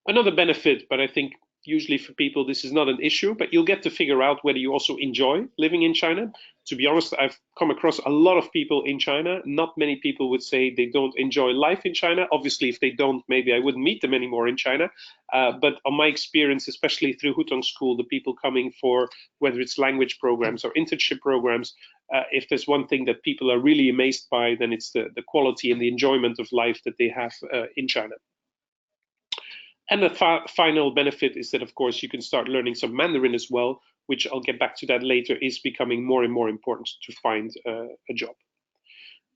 Another benefit, but I think usually for people this is not an issue, but you'll get to figure out whether you also enjoy living in China. To be honest, I've come across a lot of people in China. Not many people would say they don't enjoy life in China. Obviously, if they don't, maybe I wouldn't meet them anymore in China. But on my experience, especially through Hutong School, the people coming for whether it's language programs or internship programs, if there's one thing that people are really amazed by, then it's the quality and the enjoyment of life that they have in China. And the final benefit is that, of course, you can start learning some Mandarin as well, which I'll get back to that later, is becoming more and more important to find a job.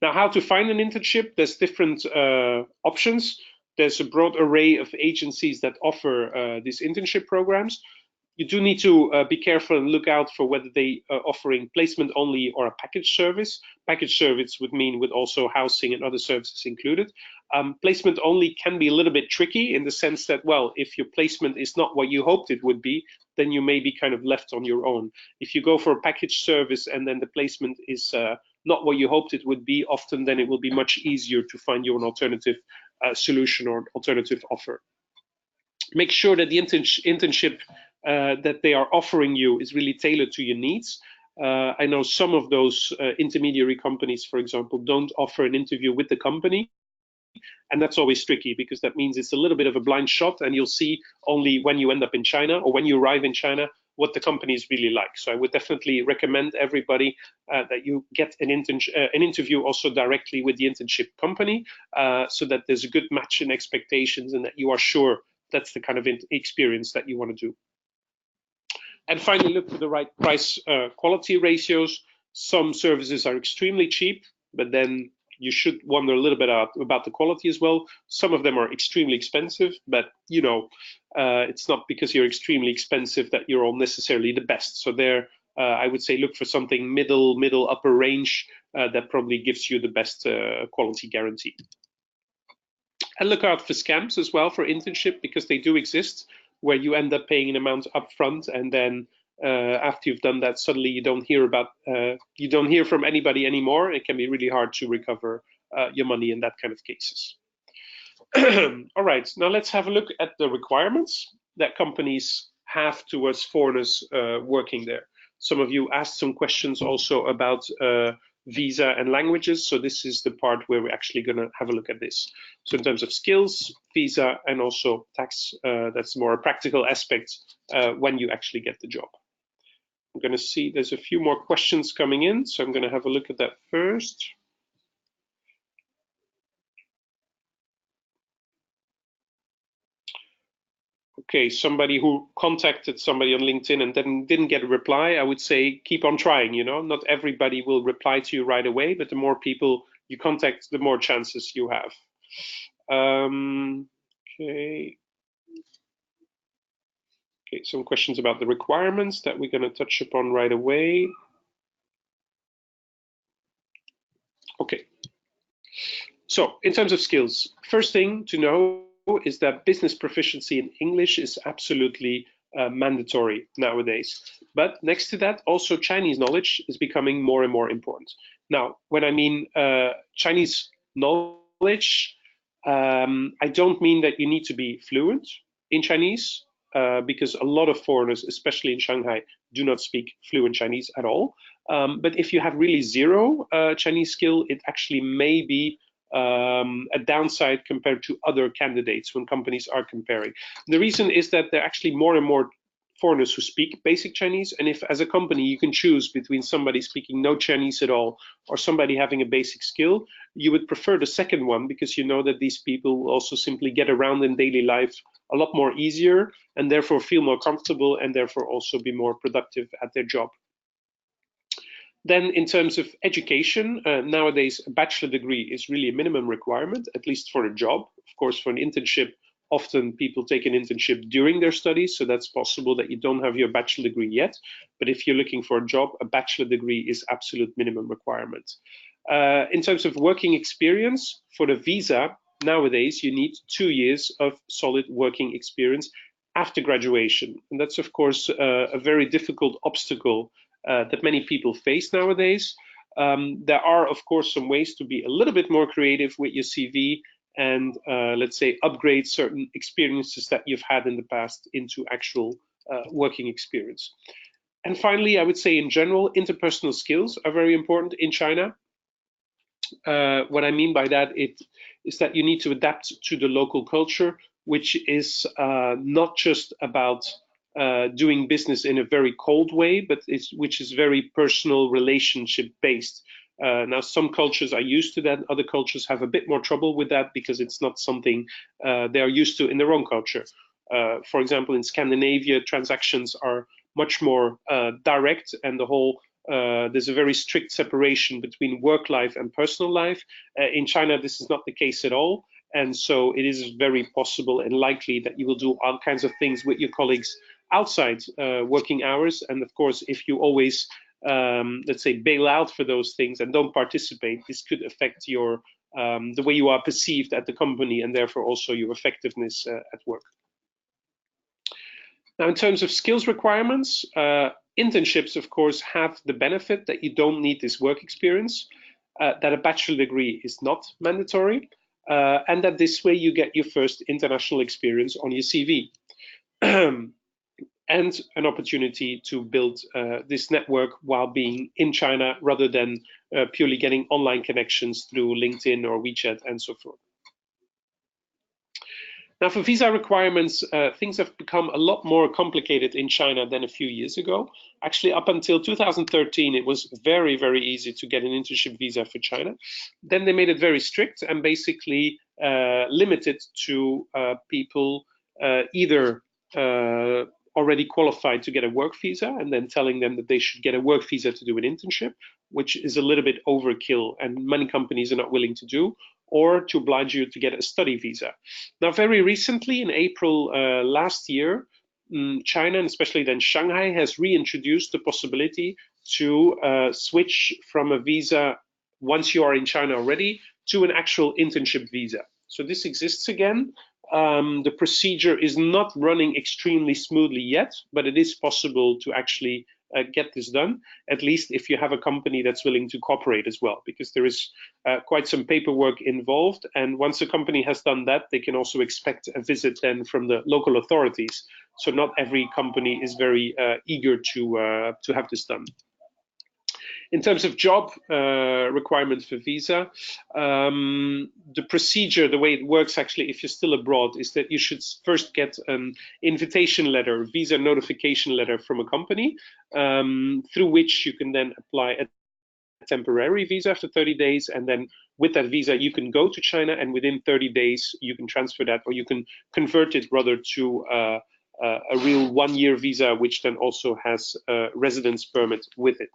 Now, how to find an internship? There's different options. There's a broad array of agencies that offer these internship programs. You do need to be careful and look out for whether they are offering placement only or a package service. Package service would mean with also housing and other services included. Placement only can be a little bit tricky in the sense that, well, if your placement is not what you hoped it would be, then you may be kind of left on your own. If you go for a package service and then the placement is not what you hoped it would be, often then it will be much easier to find you an alternative solution or an alternative offer. Make sure that the internship that they are offering you is really tailored to your needs. I know some of those intermediary companies, for example, don't offer an interview with the company. And that's always tricky because that means it's a little bit of a blind shot, and you'll see only when you end up in China or when you arrive in China what the company is really like. So I would definitely recommend everybody that you get an interview also directly with the internship company so that there's a good match in expectations and that you are sure that's the kind of experience that you want to do. And finally, look for the right price quality ratios. Some services are extremely cheap, but then you should wonder a little bit about the quality as well. Some of them are extremely expensive, but you know, it's not because you're extremely expensive that you're all necessarily the best. So there, I would say look for something middle upper range that probably gives you the best quality guarantee. And look out for scams as well for internship, because they do exist, where you end up paying an amount upfront and then after you've done that, suddenly you don't hear from anybody anymore. It can be really hard to recover your money in that kind of cases. All right, now let's have a look at the requirements that companies have towards foreigners working there. Some of you asked some questions also about visa and languages, so this is the part where we're actually going to have a look at this. So in terms of skills, visa, and also tax, that's more a practical aspect when you actually get the job. I'm going to see there's a few more questions coming in, so I'm going to have a look at that first. Okay, somebody who contacted somebody on LinkedIn and then didn't get a reply, I would say keep on trying. You know, not everybody will reply to you right away, but the more people you contact, the more chances you have. Okay. Okay, some questions about the requirements that we're going to touch upon right away. Okay. So in terms of skills, first thing to know is that business proficiency in English is absolutely mandatory nowadays. But next to that, also Chinese knowledge is becoming more and more important. Now, when I mean Chinese knowledge, I don't mean that you need to be fluent in Chinese, because a lot of foreigners, especially in Shanghai, do not speak fluent Chinese at all. But if you have really zero Chinese skill, it actually may be a downside compared to other candidates when companies are comparing. The reason is that there are actually more and more foreigners who speak basic Chinese. And if as a company you can choose between somebody speaking no Chinese at all or somebody having a basic skill, you would prefer the second one because you know that these people will also simply get around in daily life a lot more easier and therefore feel more comfortable and therefore also be more productive at their job. Then in terms of education, nowadays a bachelor degree is really a minimum requirement, at least for a job. Of course, for an internship, often people take an internship during their studies, so that's possible that you don't have your bachelor degree yet. But if you're looking for a job, a bachelor degree is absolute minimum requirement. In terms of working experience, for the visa, nowadays you need 2 years of solid working experience after graduation. And that's, of course, a very difficult obstacle that many people face nowadays. There are, of course, some ways to be a little bit more creative with your CV and, let's say, upgrade certain experiences that you've had in the past into actual working experience. And finally, I would say in general, interpersonal skills are very important in China. What I mean by that is that you need to adapt to the local culture, which is not just about doing business in a very cold way, but which is very personal, relationship based. Now, some cultures are used to that. Other cultures have a bit more trouble with that because it's not something they are used to in their own culture. For example, in Scandinavia, transactions are much more direct, and there's a very strict separation between work life and personal life. In China, this is not the case at all. And so it is very possible and likely that you will do all kinds of things with your colleagues outside working hours. And of course, if you always, let's say, bail out for those things and don't participate, this could affect your the way you are perceived at the company and therefore also your effectiveness at work. Now, in terms of skills requirements, internships, of course, have the benefit that you don't need this work experience, that a bachelor degree is not mandatory, and that this way you get your first international experience on your CV. And an opportunity to build this network while being in China rather than purely getting online connections through LinkedIn or WeChat and so forth. Now, for visa requirements, things have become a lot more complicated in China than a few years ago. Actually, up until 2013, it was very, very easy to get an internship visa for China. Then they made it very strict and basically limited to people either already qualified to get a work visa and then telling them that they should get a work visa to do an internship, which is a little bit overkill and many companies are not willing to do, or to oblige you to get a study visa. Now, very recently, in April last year, China, and especially then Shanghai, has reintroduced the possibility to switch from a visa once you are in China already to an actual internship visa. So this exists again. The procedure is not running extremely smoothly yet, but it is possible to actually get this done, at least if you have a company that's willing to cooperate as well, because there is quite some paperwork involved. And once a company has done that, they can also expect a visit then from the local authorities. So not every company is very eager to have this done. In terms of job requirements for visa, the procedure, the way it works actually, if you're still abroad, is that you should first get an invitation letter, visa notification letter from a company, through which you can then apply a temporary visa after 30 days. And then with that visa, you can go to China, and within 30 days, you can transfer that, or you can convert it rather to a real 1-year visa, which then also has a residence permit with it.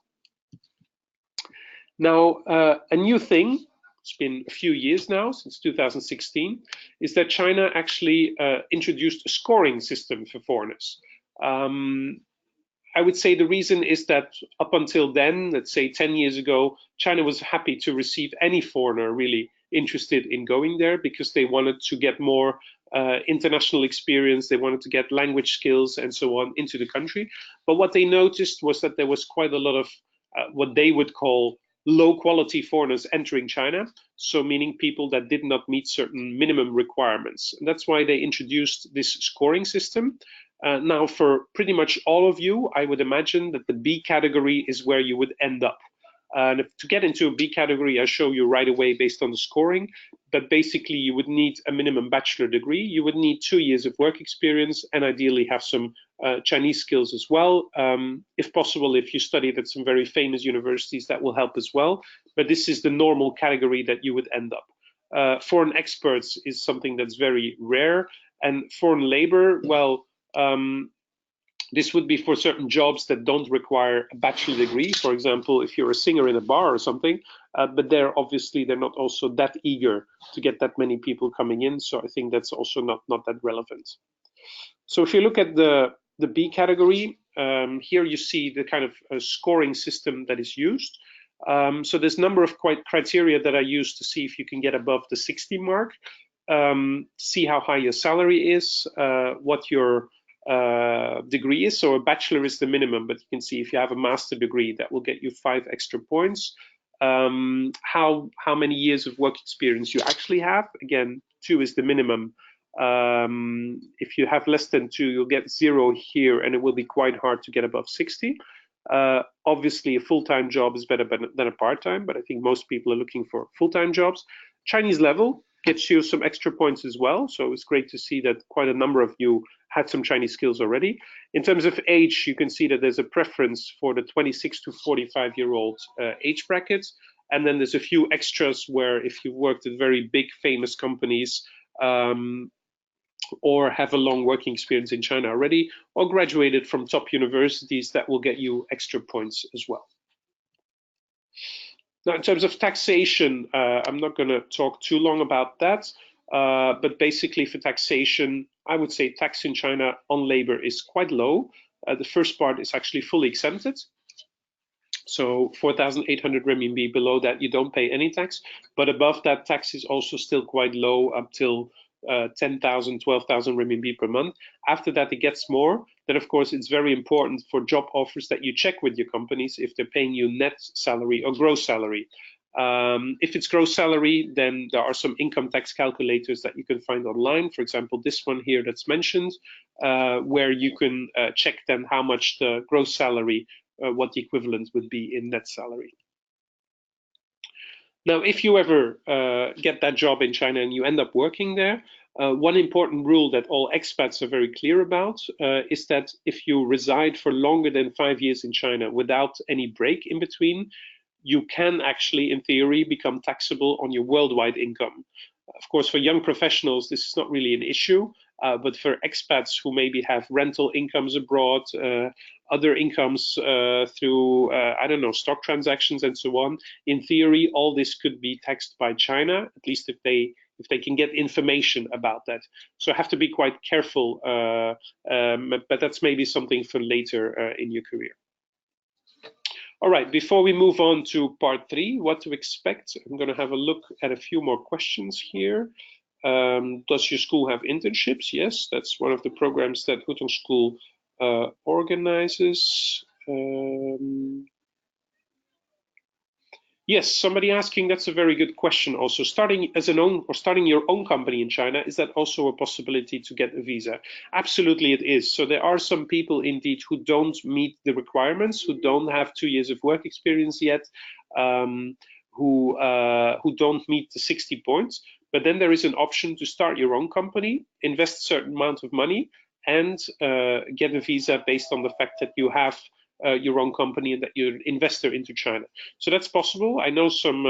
Now, a new thing, it's been a few years now, since 2016, is that China actually introduced a scoring system for foreigners. I would say the reason is that up until then, let's say 10 years ago, China was happy to receive any foreigner really interested in going there because they wanted to get more international experience, they wanted to get language skills and so on into the country. But what they noticed was that there was quite a lot of what they would call low quality foreigners entering China, so meaning people that did not meet certain minimum requirements. And that's why they introduced this scoring system. Now, for pretty much all of you, I would imagine that the B category is where you would end up. And to get into a B category, I show you right away based on the scoring. But basically, you would need a minimum bachelor degree. You would need 2 years of work experience, and ideally have some Chinese skills as well. If possible, if you studied at some very famous universities, that will help as well. But this is the normal category that you would end up. Foreign experts is something that's very rare, and foreign labor, well, this would be for certain jobs that don't require a bachelor degree. For example, if you're a singer in a bar or something, but they're not also that eager to get that many people coming in. So I think that's also not that relevant. So if you look at the B category, here you see the kind of scoring system that is used. So there's a number of criteria that I use to see if you can get above the 60 mark, see how high your salary is, what your degree is. So a bachelor is the minimum, but you can see if you have a master degree, that will get you 5 extra points. How many years of work experience you actually have. Again, 2 is the minimum. If you have less than 2, you'll get 0 here, and it will be quite hard to get above 60. Obviously, a full-time job is better than a part-time, but I think most people are looking for full-time jobs. Chinese level gets you some extra points as well, so it's great to see that quite a number of you had some Chinese skills already. In terms of age, you can see that there's a preference for the 26 to 45-year-old age brackets, and then there's a few extras where if you worked at very big famous companies, or have a long working experience in China already, or graduated from top universities, that will get you extra points as well. Now, in terms of taxation, I'm not going to talk too long about that, but basically for taxation, I would say tax in China on labor is quite low. The first part is actually fully exempted. So 4,800 renminbi, below that you don't pay any tax, but above that tax is also still quite low, up till 10,000, 12,000 renminbi per month. After that, it gets more. Then, of course, it's very important for job offers that you check with your companies if they're paying you net salary or gross salary. If it's gross salary, then there are some income tax calculators that you can find online. For example, this one here that's mentioned, where you can check then how much the gross salary, what the equivalent would be in net salary. Now, if you ever get that job in China and you end up working there, one important rule that all expats are very clear about is that if you reside for longer than 5 years in China without any break in between, you can actually, in theory, become taxable on your worldwide income. Of course, for young professionals, this is not really an issue, but for expats who maybe have rental incomes abroad, other incomes through, I don't know, stock transactions and so on, in theory, all this could be taxed by China, at least if they can get information about that. So I have to be quite careful, but that's maybe something for later in your career. All right, before we move on to part 3, what to expect, I'm going to have a look at a few more questions here. Does your school have internships? Yes, that's one of the programs that Hutong School organizes. Yes, somebody asking, that's a very good question also. Starting your own company in China, is that also a possibility to get a visa? Absolutely it is. So there are some people indeed who don't meet the requirements, who don't have 2 years of work experience yet, who don't meet the 60 points. But then there is an option to start your own company, invest a certain amount of money, and get a visa based on the fact that you have your own company and that you're an investor into China. So that's possible. I know some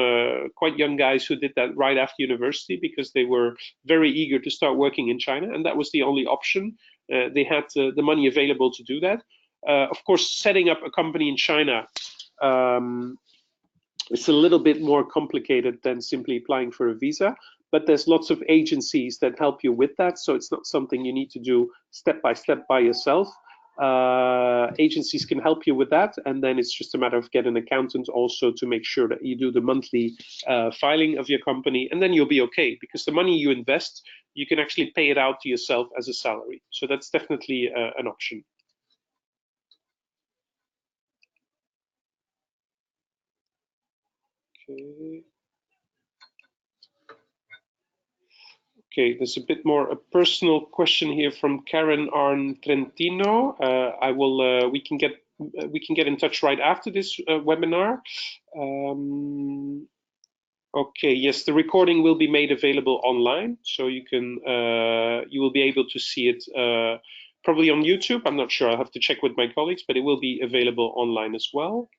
quite young guys who did that right after university because they were very eager to start working in China, and that was the only option. They had the money available to do that. Of course, setting up a company in China, it's a little bit more complicated than simply applying for a visa, but there's lots of agencies that help you with that, so it's not something you need to do step by step by yourself. Agencies can help you with that, and then it's just a matter of getting an accountant also to make sure that you do the monthly filing of your company, and then you'll be okay, because the money you invest, you can actually pay it out to yourself as a salary. So that's definitely an option. Okay. Okay, there's a bit more a personal question here from Karen Arn Trentino. We can get we can get in touch right after this webinar. Okay, yes, the recording will be made available online, so you will be able to see it probably on YouTube. I'm not sure. I'll have to check with my colleagues, but it will be available online as well.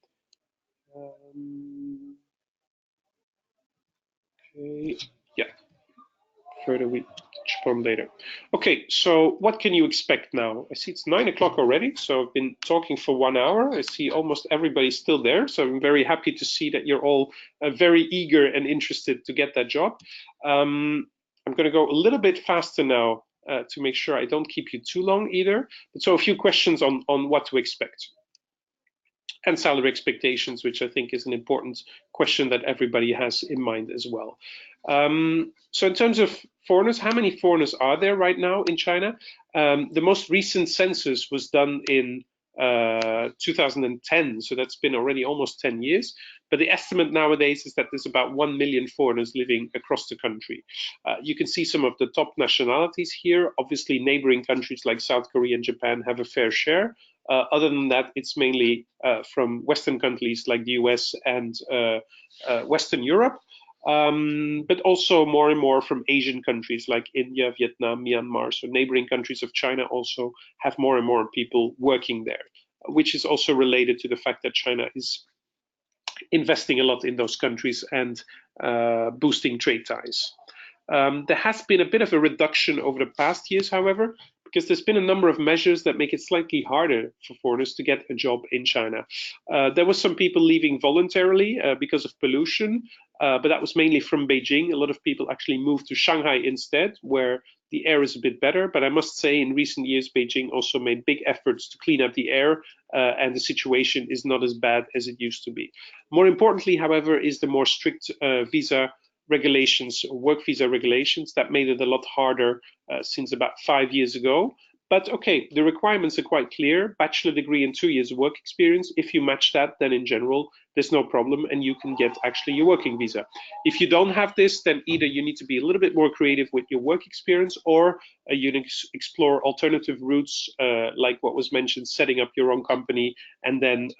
Okay, yeah, further we touch upon later. Okay, so what can you expect now? I see it's 9 o'clock already, so I've been talking for 1 hour. I see almost everybody's still there, so I'm very happy to see that you're all very eager and interested to get that job. I'm going to go a little bit faster now to make sure I don't keep you too long either. But so a few questions on what to expect and salary expectations, which I think is an important question that everybody has in mind as well. So in terms of foreigners, how many foreigners are there right now in China? The most recent census was done in 2010, so that's been already almost 10 years. But the estimate nowadays is that there's about 1 million foreigners living across the country. You can see some of the top nationalities here. Obviously, neighboring countries like South Korea and Japan have a fair share. Other than that, it's mainly from Western countries like the US and Western Europe, but also more and more from Asian countries like India, Vietnam, Myanmar. So neighboring countries of China also have more and more people working there, which is also related to the fact that China is investing a lot in those countries and boosting trade ties. There has been a bit of a reduction over the past years, however, because there's been a number of measures that make it slightly harder for foreigners to get a job in China. There were some people leaving voluntarily because of pollution, but that was mainly from Beijing. A lot of people actually moved to Shanghai instead, where the air is a bit better. But I must say, in recent years, Beijing also made big efforts to clean up the air, and the situation is not as bad as it used to be. More importantly, however, is the more strict visa regulations, work visa regulations, that made it a lot harder since about 5 years ago. But okay, the requirements are quite clear. Bachelor degree and 2 years of work experience. If you match that, then in general, there's no problem and you can get actually your working visa. If you don't have this, then either you need to be a little bit more creative with your work experience, or you need to explore alternative routes, like what was mentioned, setting up your own company and then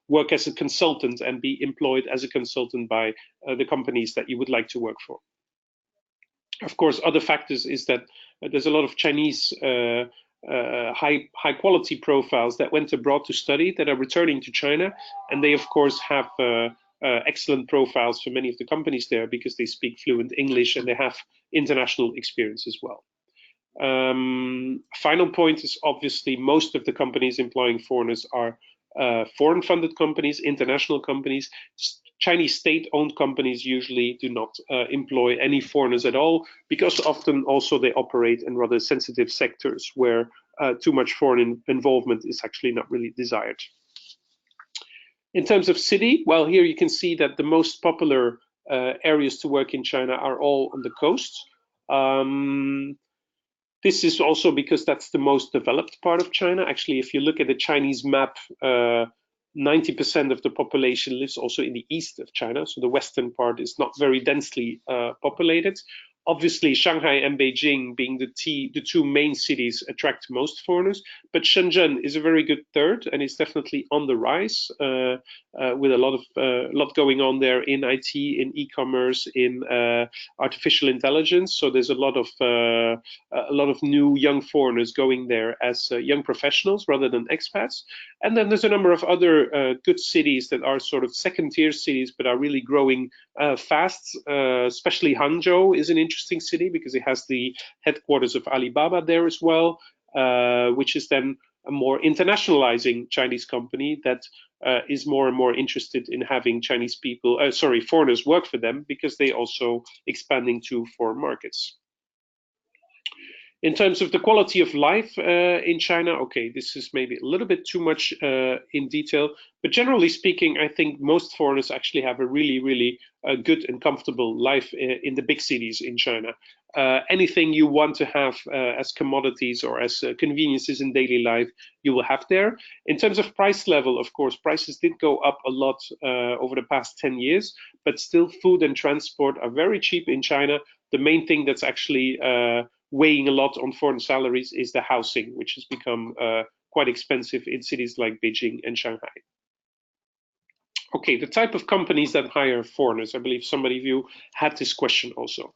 work as a consultant and be employed as a consultant by the companies that you would like to work for. Of course, other factors is that there's a lot of Chinese high quality profiles that went abroad to study that are returning to China, and they of course have excellent profiles for many of the companies there because they speak fluent English and they have international experience as well. Final point is obviously most of the companies employing foreigners are foreign funded companies, international companies. Chinese state-owned companies usually do not employ any foreigners at all, because often also they operate in rather sensitive sectors where too much foreign involvement is actually not really desired. In terms of city, well, here you can see that the most popular areas to work in China are all on the coast. This is also because that's the most developed part of China. Actually, if you look at the Chinese map, 90% of the population lives also in the east of China. So the western part is not very densely populated. Obviously, Shanghai and Beijing being the two main cities attract most foreigners, but Shenzhen is a very good third, and it's definitely on the rise with a lot going on there in IT, in e-commerce, in artificial intelligence. So there's a lot of new young foreigners going there as young professionals rather than expats. And then there's a number of other good cities that are sort of second-tier cities, but are really growing fast. Especially Hangzhou is an interesting city because it has the headquarters of Alibaba there as well, which is then a more internationalizing Chinese company that is more and more interested in having foreigners work for them, because they also expanding to foreign markets. In terms of the quality of life in China, okay, this is maybe a little bit too much in detail, but generally speaking, I think most foreigners actually have a really, really good and comfortable life in the big cities in China. Anything you want to have as commodities or as conveniences in daily life, you will have there. In terms of price level, of course, prices did go up a lot over the past 10 years, but still food and transport are very cheap in China. The main thing that's actually weighing a lot on foreign salaries is the housing, which has become quite expensive in cities like Beijing and Shanghai. Okay, the type of companies that hire foreigners. I believe somebody of you had this question also.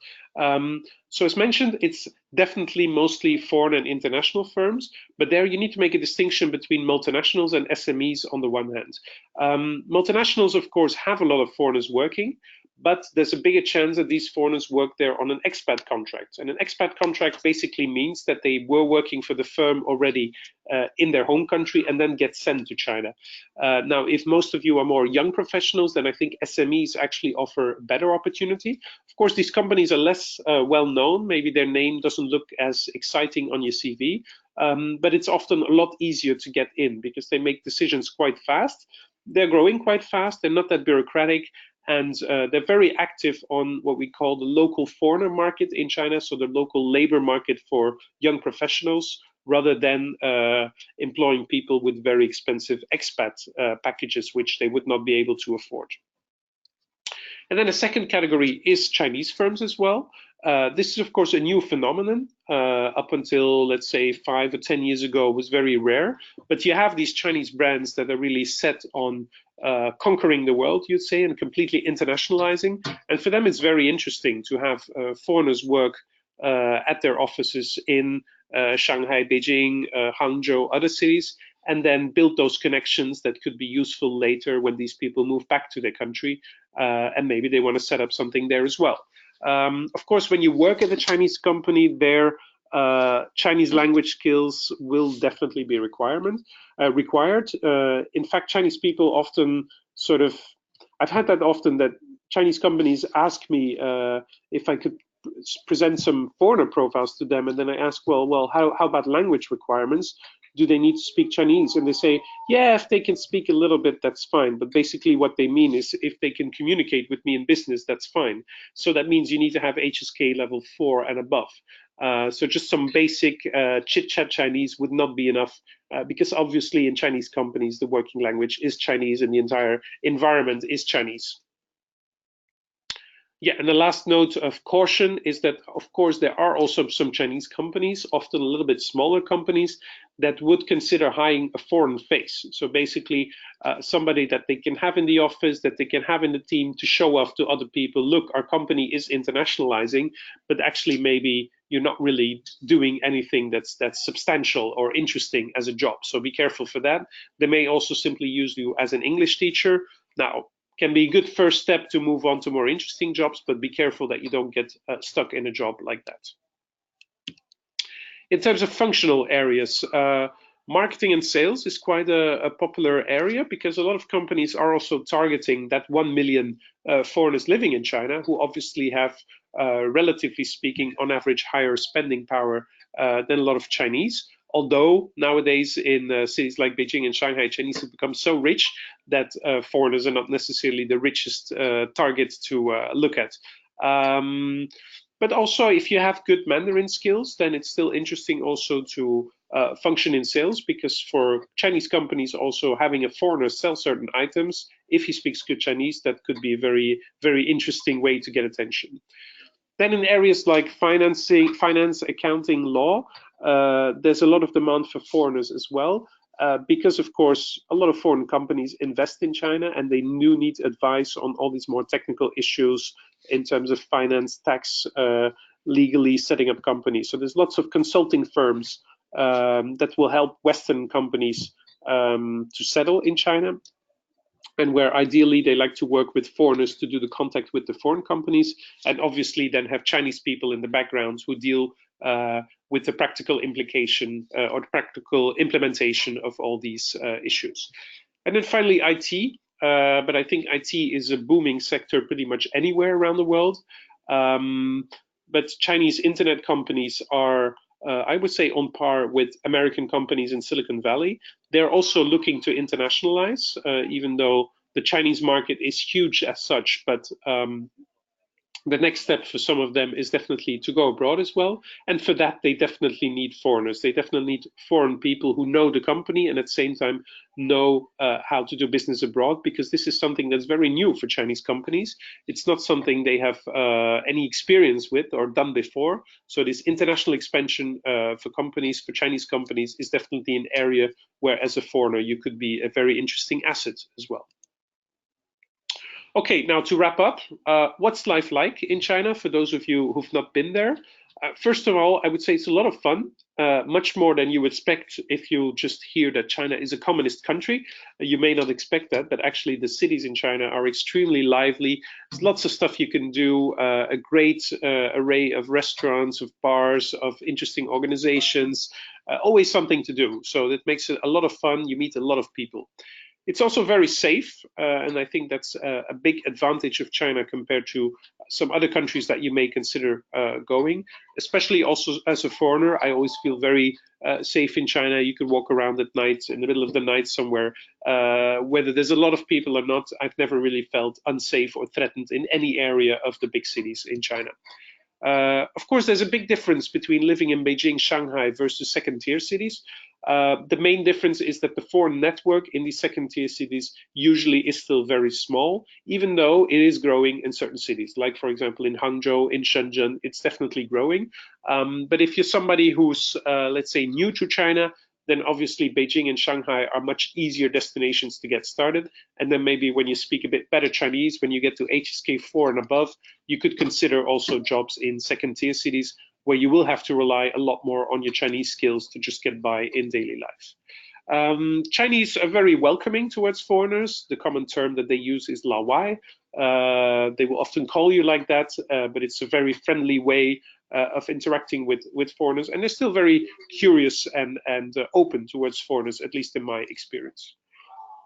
So as mentioned, it's definitely mostly foreign and international firms, but there you need to make a distinction between multinationals and SMEs on the one hand. Multinationals, of course, have a lot of foreigners working, but there's a bigger chance that these foreigners work there on an expat contract. And an expat contract basically means that they were working for the firm already in their home country and then get sent to China. Now, if most of you are more young professionals, then I think SMEs actually offer a better opportunity. Of course, these companies are less well known. Maybe their name doesn't look as exciting on your CV, but it's often a lot easier to get in because they make decisions quite fast. They're growing quite fast. They're not that bureaucratic. And they're very active on what we call the local foreigner market in China, so the local labor market for young professionals, rather than employing people with very expensive expat packages, which they would not be able to afford. And then a second category is Chinese firms as well. This is, of course, a new phenomenon. Up until, let's say, 5 or 10 years ago, was very rare. But you have these Chinese brands that are really set on conquering the world, you'd say, and completely internationalizing. And for them, it's very interesting to have foreigners work at their offices in Shanghai, Beijing, Hangzhou, other cities, and then build those connections that could be useful later when these people move back to their country, and maybe they want to set up something there as well. Of course, when you work at a Chinese company, their Chinese language skills will definitely be required. In fact, Chinese people often I've had that often that Chinese companies ask me if I could present some foreigner profiles to them, and then I ask, well, how about language requirements? Do they need to speak Chinese? And they say, yeah, if they can speak a little bit, that's fine. But basically what they mean is if they can communicate with me in business, that's fine. So that means you need to have HSK level 4 and above. So just some basic chit-chat Chinese would not be enough because obviously in Chinese companies, the working language is Chinese and the entire environment is Chinese. Yeah, and the last note of caution is that, of course, there are also some Chinese companies, often a little bit smaller companies, that would consider hiring a foreign face. So basically, somebody that they can have in the office, that they can have in the team to show off to other people, look, our company is internationalizing, but actually maybe you're not really doing anything that's substantial or interesting as a job. So be careful for that. They may also simply use you as an English teacher. Now, can be a good first step to move on to more interesting jobs, but be careful that you don't get stuck in a job like that. In terms of functional areas, marketing and sales is quite a popular area because a lot of companies are also targeting that 1 million foreigners living in China who obviously have, relatively speaking, on average, higher spending power than a lot of Chinese. Although nowadays in cities like Beijing and Shanghai, Chinese have become so rich that foreigners are not necessarily the richest target to look at. But also, if you have good Mandarin skills, then it's still interesting also to function in sales, because for Chinese companies, also having a foreigner sell certain items, if he speaks good Chinese, that could be a very, very interesting way to get attention. Then in areas like finance, accounting, law, there's a lot of demand for foreigners as well, because of course a lot of foreign companies invest in China and they do need advice on all these more technical issues in terms of finance, tax, legally setting up companies. So there's lots of consulting firms that will help Western companies to settle in China, and where ideally they like to work with foreigners to do the contact with the foreign companies, and obviously then have Chinese people in the background who deal with the practical implication or the practical implementation of all these issues. And then finally, IT. But I think IT is a booming sector pretty much anywhere around the world. But Chinese internet companies are, I would say, on par with American companies in Silicon Valley. They're also looking to internationalize, even though the Chinese market is huge as such. But The next step for some of them is definitely to go abroad as well. And for that, they definitely need foreigners. They definitely need foreign people who know the company and at the same time know how to do business abroad, because this is something that's very new for Chinese companies. It's not something they have any experience with or done before. So this international expansion for companies, for Chinese companies, is definitely an area where as a foreigner you could be a very interesting asset as well. Okay, now to wrap up, what's life like in China for those of you who've not been there? First of all, I would say it's a lot of fun, much more than you would expect if you just hear that China is a communist country. You may not expect that, but actually the cities in China are extremely lively. There's lots of stuff you can do, a great array of restaurants, of bars, of interesting organizations, always something to do. So that makes it a lot of fun. You meet a lot of people. It's also very safe, and I think that's a big advantage of China compared to some other countries that you may consider going. Especially also as a foreigner, I always feel very safe in China. You can walk around at night, in the middle of the night somewhere, whether there's a lot of people or not. I've never really felt unsafe or threatened in any area of the big cities in China. Of course, there's a big difference between living in Beijing, Shanghai versus second tier cities. The main difference is that the foreign network in these second tier cities usually is still very small, even though it is growing in certain cities. Like, for example, in Hangzhou, in Shenzhen, it's definitely growing. But if you're somebody who's, let's say, new to China, then obviously Beijing and Shanghai are much easier destinations to get started. And then maybe when you speak a bit better Chinese, when you get to HSK 4 and above, you could consider also jobs in second tier cities where you will have to rely a lot more on your Chinese skills to just get by in daily life. Chinese are very welcoming towards foreigners. The common term that they use is "lao wai." They will often call you like that, but it's a very friendly way of interacting with foreigners, and they're still very curious and open towards foreigners, at least in my experience.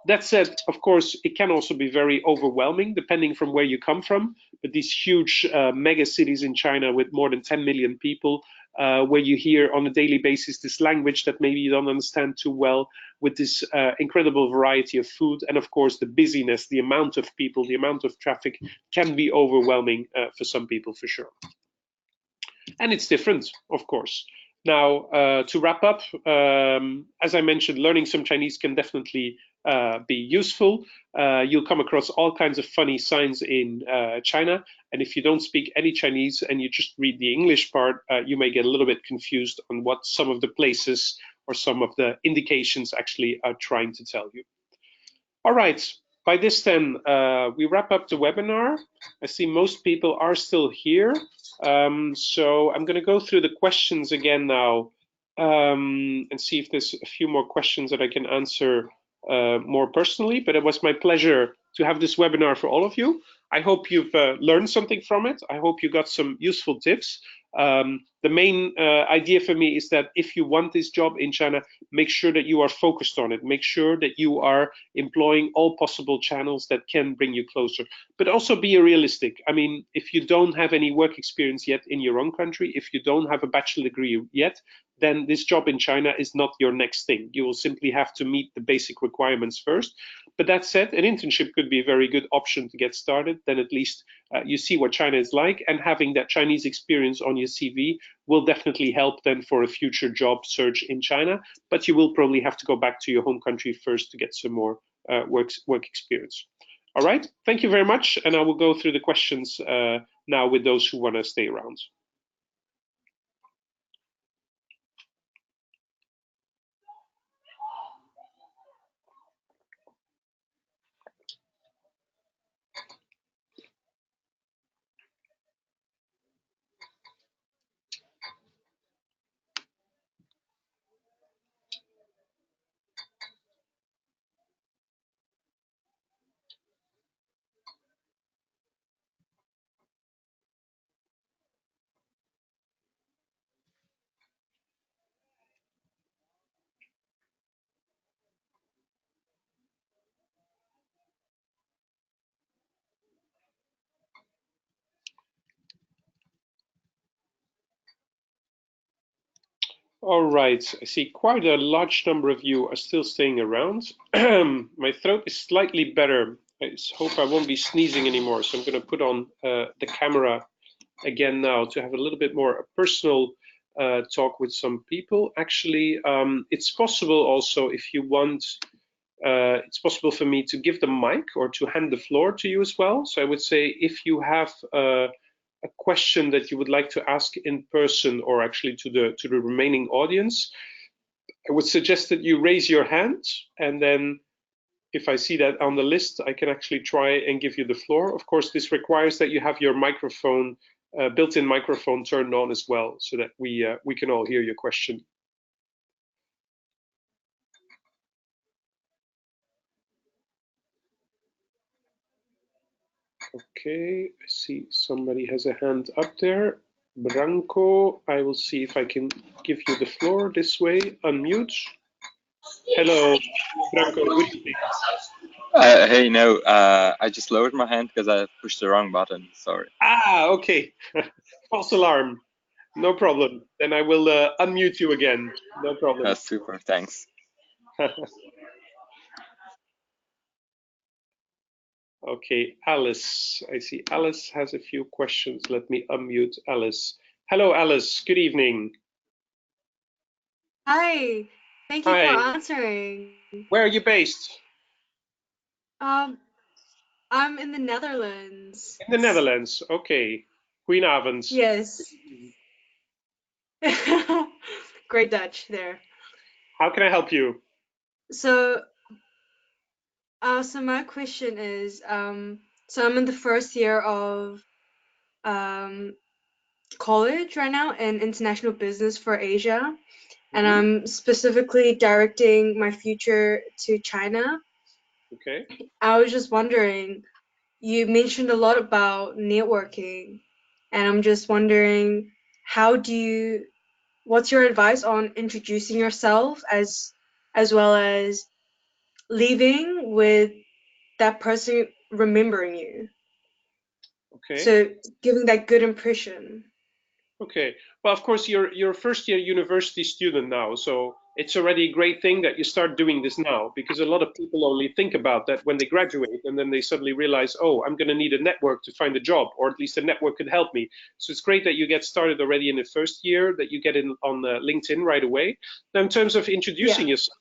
That said, of course, it can also be very overwhelming depending from where you come from. But these huge mega cities in China with more than 10 million people, where you hear on a daily basis this language that maybe you don't understand too well, with this incredible variety of food, and of course the busyness, the amount of people, the amount of traffic can be overwhelming for some people for sure. And it's different, of course. Now, to wrap up, as I mentioned, learning some Chinese can definitely be useful. You'll come across all kinds of funny signs in China. And if you don't speak any Chinese and you just read the English part, you may get a little bit confused on what some of the places or some of the indications actually are trying to tell you. All right. By this then, we wrap up the webinar. I see most people are still here. So I'm going to go through the questions again now and see if there's a few more questions that I can answer more personally. But it was my pleasure to have this webinar for all of you. I hope you've learned something from it. I hope you got some useful tips. The main idea for me is that if you want this job in China, make sure that you are focused on it. Make sure that you are employing all possible channels that can bring you closer. But also be realistic. I mean, if you don't have any work experience yet in your own country, if you don't have a bachelor degree yet, then this job in China is not your next thing. You will simply have to meet the basic requirements first. But that said, an internship could be a very good option to get started. Then at least you see what China is like, and having that Chinese experience on your CV will definitely help then for a future job search in China. But you will probably have to go back to your home country first to get some more work experience. All right, thank you very much, and I will go through the questions now with those who want to stay around. All right, I see quite a large number of you are still staying around. My throat is slightly better I hope I won't be sneezing anymore. So I'm going to put on the camera again now to have a little bit more personal talk with some people. Actually, it's possible also if you want, it's possible for me to give the mic or to hand the floor to you as well. So I would say if you have a question that you would like to ask in person or actually to the remaining audience, I would suggest that you raise your hand, and then if I see that on the list, I can actually try and give you the floor. Of course, this requires that you have your microphone, built-in microphone turned on as well, so that we can all hear your question. Okay, I see somebody has a hand up there. Branco, I will see if I can give you the floor this way. Unmute. Hello, Branco. Good evening. Hey, no, I just lowered my hand because I pushed the wrong button. Sorry. Ah, okay. False alarm. No problem. Then I will unmute you again. No problem. Super, thanks. Okay, Alice. I see Alice has a few questions. Let me unmute Alice. Hello, Alice. Good evening. Hi, thank you for Hi. answering. Where are you based? Um, I'm in the Netherlands. In the Netherlands. Okay. Goedenavond. Yes. Great Dutch there. How can I help you? So, so my question is, so I'm in the first year of um college right now in international business for Asia, and Mhm. I'm specifically directing my future to China. Okay. I was just wondering, you mentioned a lot about networking, and I'm just wondering, how do you, what's your advice on introducing yourself as well as leaving with that person remembering you? Okay. So giving that good impression. Okay. Well, of course, you're a first year university student now, so it's already a great thing that you start doing this now, because a lot of people only think about that when they graduate, and then they suddenly realize, oh, I'm going to need a network to find a job, or at least a network could help me. So it's great that you get started already in the first year, that you get in on LinkedIn right away. Now, in terms of introducing Yeah. yourself,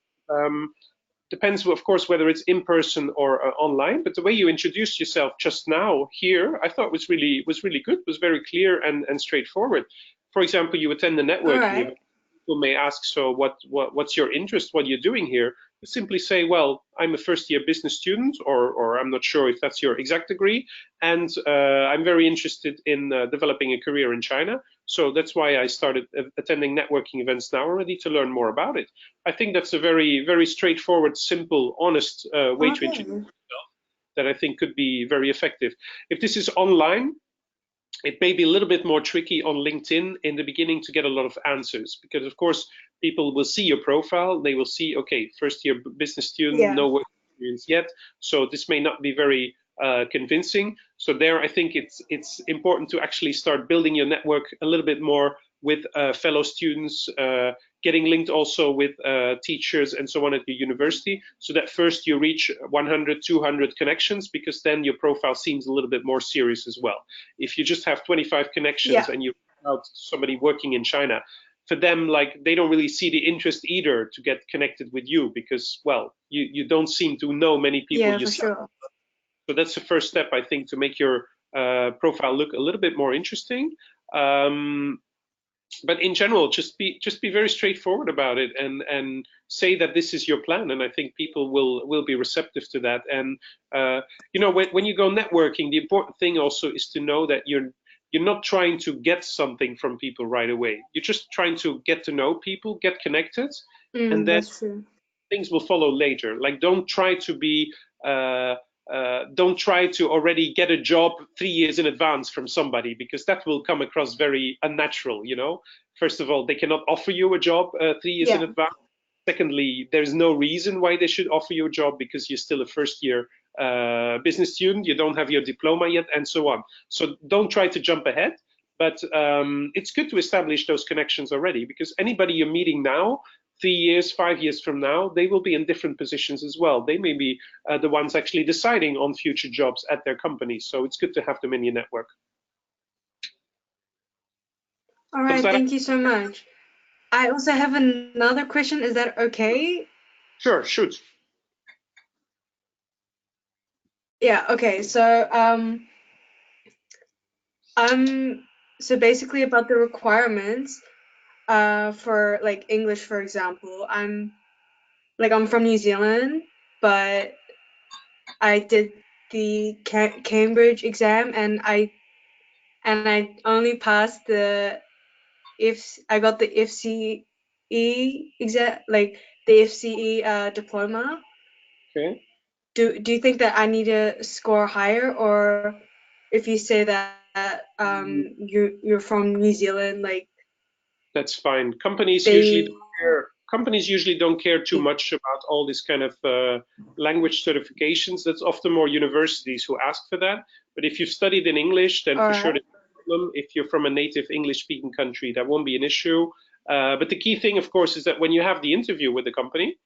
depends, of course, whether it's in person or online. But the way you introduced yourself just now here, I thought was really good. Was very clear and straightforward. For example, you attend the All networking right. event. People may ask, so what's your interest? What are you doing here? You simply say, well, I'm a first year business student, or I'm not sure if that's your exact degree, and I'm very interested in developing a career in China. So that's why I started attending networking events now already to learn more about it. I think that's a very, very straightforward, simple, honest way to introduce Okay. yourself that I think could be very effective. If this is online, it may be a little bit more tricky on LinkedIn in the beginning to get a lot of answers because, of course, people will see your profile. They will see, okay, first year business student, Yeah. no work experience yet. So this may not be very convincing. So there, I think it's important to actually start building your network a little bit more with fellow students, getting linked also with teachers and so on at the university, so that first you reach 100, 200 connections, because then your profile seems a little bit more serious as well. If you just have 25 connections Yeah. and you out somebody working in China, for them, like, they don't really see the interest either to get connected with you because, well, you don't seem to know many people Yeah, for yourself. sure. So that's the first step, I think, to make your profile look a little bit more interesting. Um, but in general, just be very straightforward about it, and say that this is your plan, and I think people will be receptive to that. And when you go networking, the important thing also is to know that you're not trying to get something from people right away. You're just trying to get to know people, get connected, and then That's true. things will follow later. Like, uh, don't try to already get a job 3 years in advance from somebody, because that will come across very unnatural. First of all, they cannot offer you a job 3 years in Yeah. advance. Secondly, there's no reason why they should offer you a job, because you're still a first year business student, you don't have your diploma yet, and so on. So don't try to jump ahead. But it's good to establish those connections already, because anybody you're meeting now 3 years, 5 years from now, they will be in different positions as well. They may be the ones actually deciding on future jobs at their companies. So it's good to have them in your network. All right, thank you so much. I also have another question. Is that okay? Sure, shoot. Yeah, okay. So basically about the requirements for like English, for example. I'm from New Zealand, but I did the Cambridge exam and I only passed I got the FCE exam, like the FCE diploma. Okay. Do you think that I need to score higher, or if you say that you're from New Zealand, like that's fine. Companies usually don't care too much about all this kind of language certifications. That's often more universities who ask for that. But if you've studied in English, then for sure there's no problem. If you're from a native English-speaking country, that won't be an issue. But the key thing, of course, is that when you have the interview with the company,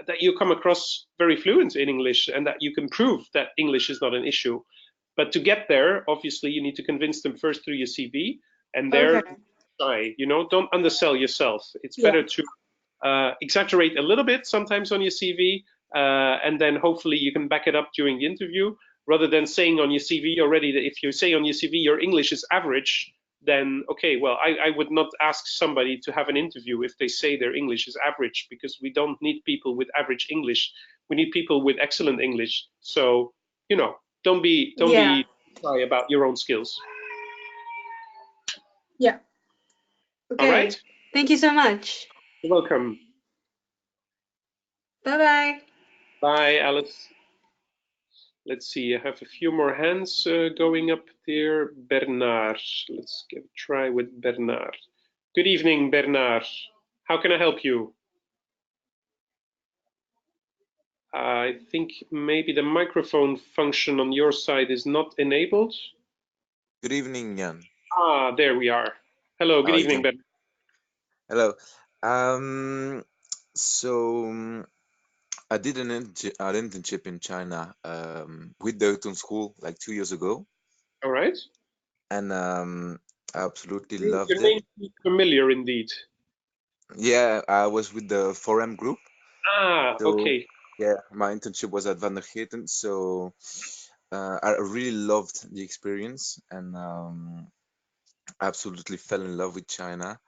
that you come across very fluent in English and that you can prove that English is not an issue. But to get there, obviously, you need to convince them first through your CV, and there try. Don't undersell yourself. It's better to exaggerate a little bit sometimes on your CV, and then hopefully you can back it up during the interview, rather than saying on your CV already that if you say on your CV your English is average, then okay, well, I would not ask somebody to have an interview if they say their English is average, because we don't need people with average English. We need people with excellent English. So, don't be shy about your own skills. Yeah. Okay. All right. Thank you so much. You're welcome. Bye-bye. Bye, Alice. Let's see, I have a few more hands going up there. Bernard, let's give a try with Bernard. Good evening, Bernard. How can I help you? I think maybe the microphone function on your side is not enabled. Good evening, Jan. Ah, there we are. Hello, good evening, Bernard. Hello. So I did an internship in China with the Hutong school like 2 years ago. All right. And I absolutely loved Your name is familiar indeed. Yeah, I was with the 4M group. Okay. Yeah, my internship was at Van der Geten, so I really loved the experience and absolutely fell in love with China.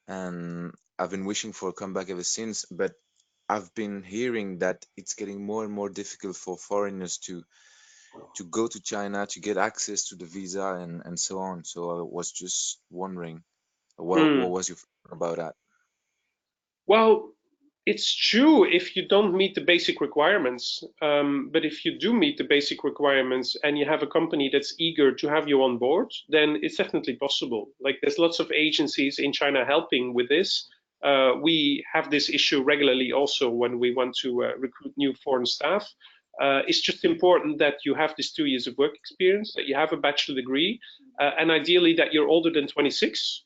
And I've been wishing for a comeback ever since, but I've been hearing that it's getting more and more difficult for foreigners to go to China to get access to the visa and so on. So I was just wondering, what was your feeling about that? Well, it's true if you don't meet the basic requirements. But if you do meet the basic requirements and you have a company that's eager to have you on board, then it's definitely possible. Like there's lots of agencies in China helping with this. We have this issue regularly also when we want to recruit new foreign staff. It's just important that you have this 2 years of work experience, that you have a bachelor degree, and ideally that you're older than 26,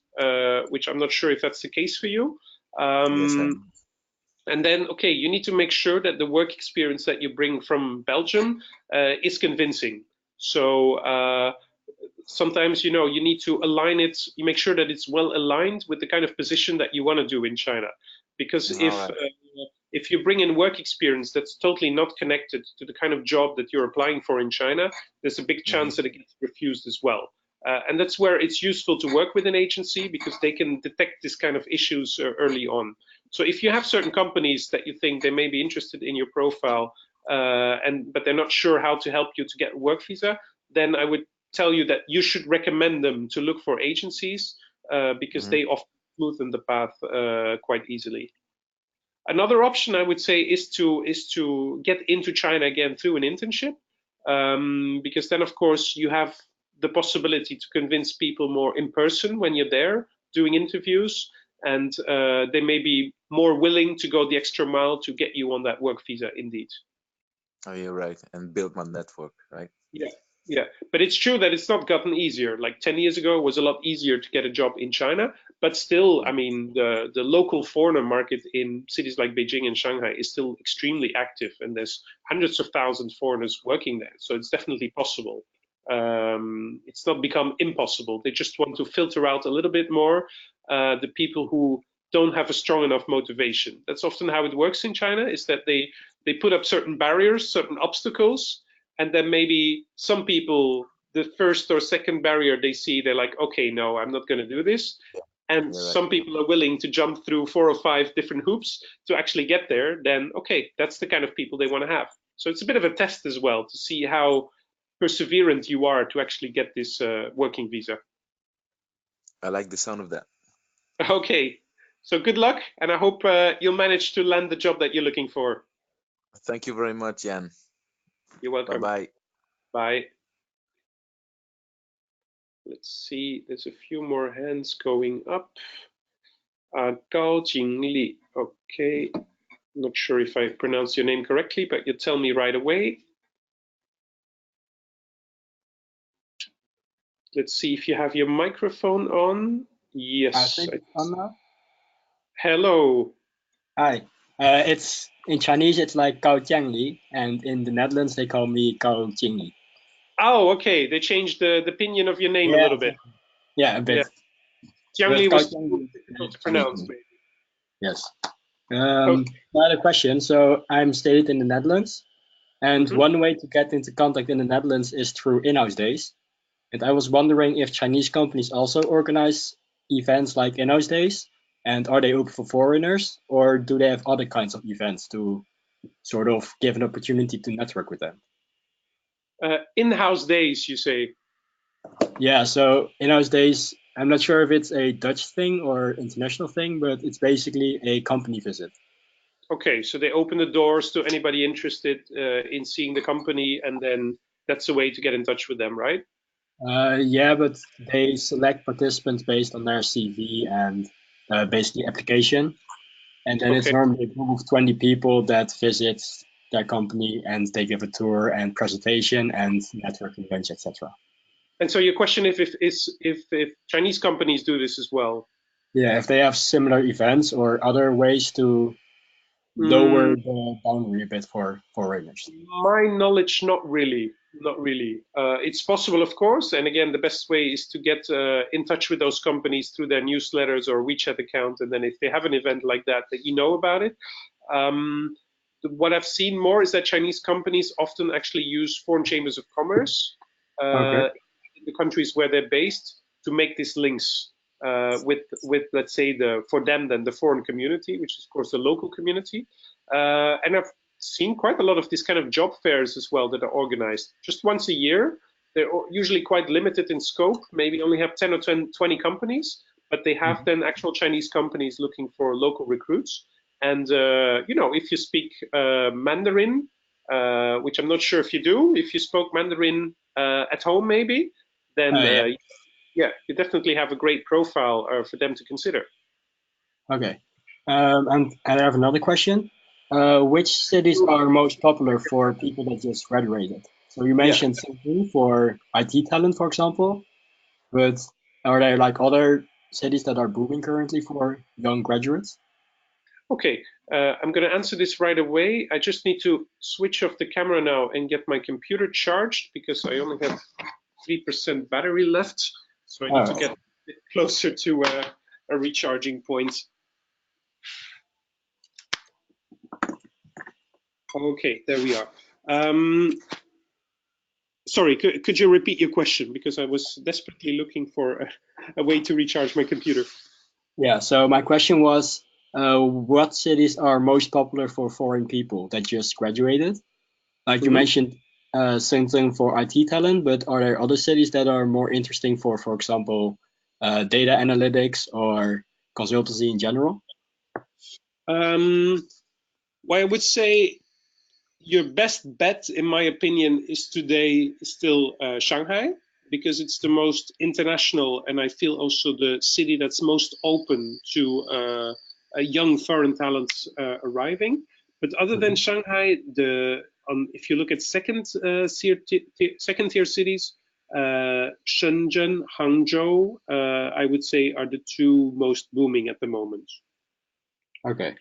which I'm not sure if that's the case for you. Yes, I am. And then, okay, you need to make sure that the work experience that you bring from Belgium is convincing. So sometimes, you need to align it, you make sure that it's well aligned with the kind of position that you want to do in China. Because if you bring in work experience that's totally not connected to the kind of job that you're applying for in China, there's a big chance that it gets refused as well. And that's where it's useful to work with an agency, because they can detect this kind of issues early on. So if you have certain companies that you think they may be interested in your profile, but they're not sure how to help you to get a work visa, then I would tell you that you should recommend them to look for agencies, because they often smoothen the path quite easily. Another option I would say is to get into China again through an internship, because then of course you have the possibility to convince people more in person when you're there doing interviews, and they may be more willing to go the extra mile to get you on that work visa indeed. Oh, you're right, and build my network, right? Yeah, Yeah, but it's true that it's not gotten easier. Like 10 years ago, it was a lot easier to get a job in China. But still, I mean, the local foreigner market in cities like Beijing and Shanghai is still extremely active, and there's hundreds of thousands of foreigners working there. So it's definitely possible. It's not become impossible. They just want to filter out a little bit more the people who don't have a strong enough motivation. That's often how it works in China, is that they put up certain barriers, certain obstacles, and then maybe some people, the first or second barrier they see, they're like, okay, no, I'm not going to do this. And You're right. some people are willing to jump through 4 or 5 different hoops to actually get there. Then okay, that's the kind of people they want to have. So it's a bit of a test as well to see how perseverant you are to actually get this working visa. I like the sound of that. Okay, so good luck, and I hope you'll manage to land the job that you're looking for. Thank you very much, Jan. You're welcome. Bye-bye. Bye. Let's see, there's a few more hands going up. Gao Jingli. Okay, not sure if I pronounced your name correctly, but you tell me right away. Let's see if you have your microphone on. Yes. I think it's on now. Hello. Hi. It's in Chinese. It's like Gao Jiangli, and in the Netherlands they call me Gao Jingli. Oh, okay. They changed the opinion of your name a Yeah, little bit. Yeah, a bit. Jiangli But was Gao Jiangli is difficult to Chinese pronounce, name. maybe. Yes. Okay. I had a question. So I'm stayed in the Netherlands, and Mhm. one way to get into contact in the Netherlands is through in-house days. And I was wondering if Chinese companies also organize events like in-house days, and are they open for foreigners, or do they have other kinds of events to sort of give an opportunity to network with them? In-house days, you say? Yeah, so in-house days, I'm not sure if it's a Dutch thing or international thing, but it's basically a company visit. Okay, so they open the doors to anybody interested in seeing the company, and then that's a way to get in touch with them, right? Yeah, but they select participants based on their CV and basically application. And then it's Okay. normally a group of 20 people that visits their company and they give a tour and presentation and networking events, etc. And so your question if Chinese companies do this as well? Yeah, if they have similar events or other ways to Mm, lower the boundary a bit for foreigners. my knowledge, not really, not really. It's possible, of course, and again, the best way is to get in touch with those companies through their newsletters or WeChat account, and then if they have an event like that, that you know about it. Um, what I've seen more is that Chinese companies often actually use foreign chambers of commerce Okay. in the countries where they're based to make these links with let's say for them then the foreign community, which is of course the local community. And I've seen quite a lot of these kind of job fairs as well that are organized just once a year. They're usually quite limited in scope, maybe only have 10 or 20 companies, but they have then actual Chinese companies looking for local recruits. And, if you speak Mandarin, which I'm not sure if you do, if you spoke Mandarin at home maybe, then Yeah. yeah, you definitely have a great profile for them to consider. Okay. And I have another question. Which cities are most popular for people that just graduated? So you mentioned Shenzhen for IT talent, for example, but are there like other cities that are booming currently for young graduates? Okay, I'm going to answer this right away. I just need to switch off the camera now and get my computer charged because I only have 3% battery left. So I need to get a bit closer to a recharging point. Okay, there we are. Sorry, could you repeat your question? Because I was desperately looking for a way to recharge my computer. Yeah, so my question was, what cities are most popular for foreign people that just graduated? Like you mentioned, Shenzhen for IT talent, but are there other cities that are more interesting for example, data analytics or consultancy in general? Well, I would say your best bet, in my opinion, is today still Shanghai, because it's the most international, and I feel also the city that's most open to a young foreign talent arriving. But other than Shanghai, if you look at second tier cities, Shenzhen, Hangzhou, I would say are the two most booming at the moment. Okay.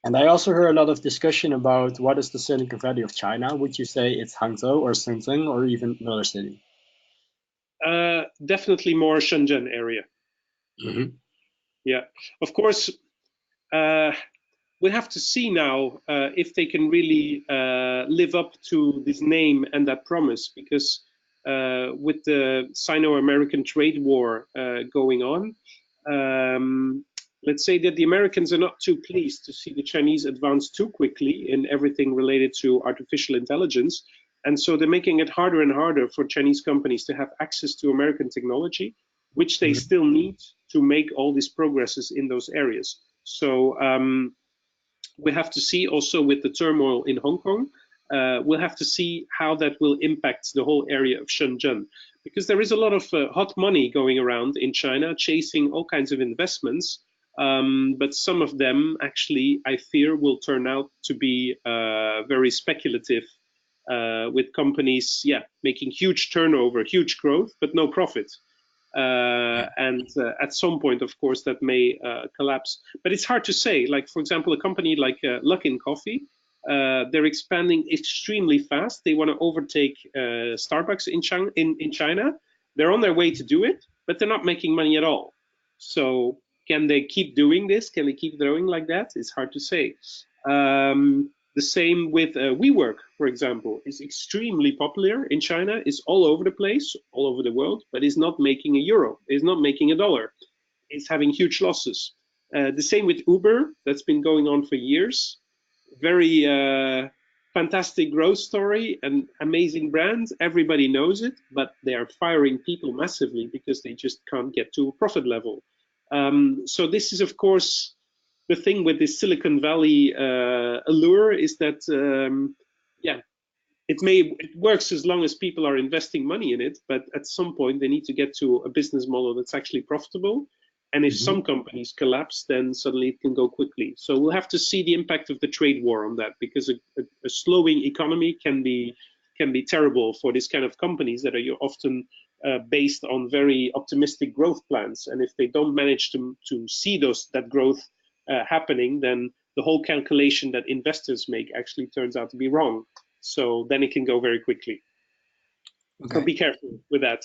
And I also heard a lot of discussion about what is the Silicon Valley of China. Would you say it's Hangzhou or Shenzhen or even another city? Definitely more Shenzhen area. Mm-hmm. Yeah, of course. We'll have to see now if they can really live up to this name and that promise, because with the Sino-American trade war going on, let's say that the Americans are not too pleased to see the Chinese advance too quickly in everything related to artificial intelligence. And so they're making it harder and harder for Chinese companies to have access to American technology, which they still need to make all these progresses in those areas. So we have to see also with the turmoil in Hong Kong, we'll have to see how that will impact the whole area of Shenzhen, because there is a lot of hot money going around in China chasing all kinds of investments. But some of them actually, I fear, will turn out to be very speculative, with companies, making huge turnover, huge growth, but no profit. And at some point, of course, that may collapse. But it's hard to say. Like, for example, a company like Luckin Coffee, they're expanding extremely fast. They want to overtake Starbucks in China. They're on their way to do it, but they're not making money at all. So can they keep doing this? Can they keep growing like that? It's hard to say. The same with WeWork, for example, is extremely popular in China, is all over the place, all over the world, but is not making a euro, is not making a dollar. It's having huge losses. The same with Uber, that's been going on for years. Very fantastic growth story and amazing brand. Everybody knows it, but they are firing people massively because they just can't get to a profit level. So this is, of course, the thing with this Silicon Valley allure is that, it works as long as people are investing money in it, but at some point they need to get to a business model that's actually profitable. And if some companies collapse, then suddenly it can go quickly. So we'll have to see the impact of the trade war on that, because a slowing economy can be terrible for this kind of companies that are often based on very optimistic growth plans. And if they don't manage to see that growth happening, then the whole calculation that investors make actually turns out to be wrong. So then it can go very quickly. Okay. So be careful with that.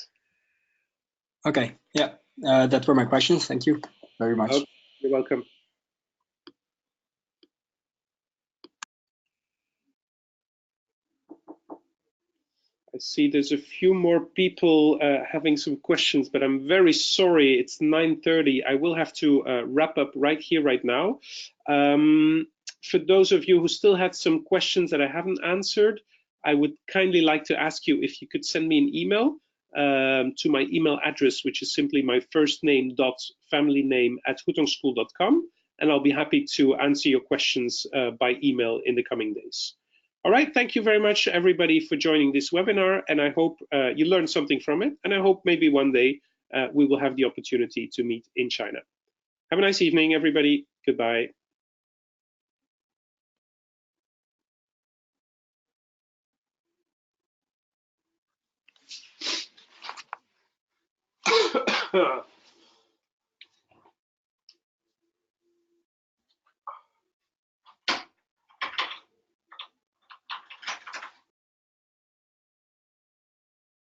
Okay. Yeah. That were my questions. Thank you very much. Okay. You're welcome. I see there's a few more people having some questions, but I'm very sorry. It's 9:30. I will have to wrap up right here, right now. For those of you who still had some questions that I haven't answered, I would kindly like to ask you if you could send me an email to my email address, which is simply my first name dot family name at hutongschool.com, and I'll be happy to answer your questions by email in the coming days. All right, thank you very much, everybody, for joining this webinar, and I hope you learned something from it, and I hope maybe one day we will have the opportunity to meet in China. Have a nice evening, everybody. Goodbye.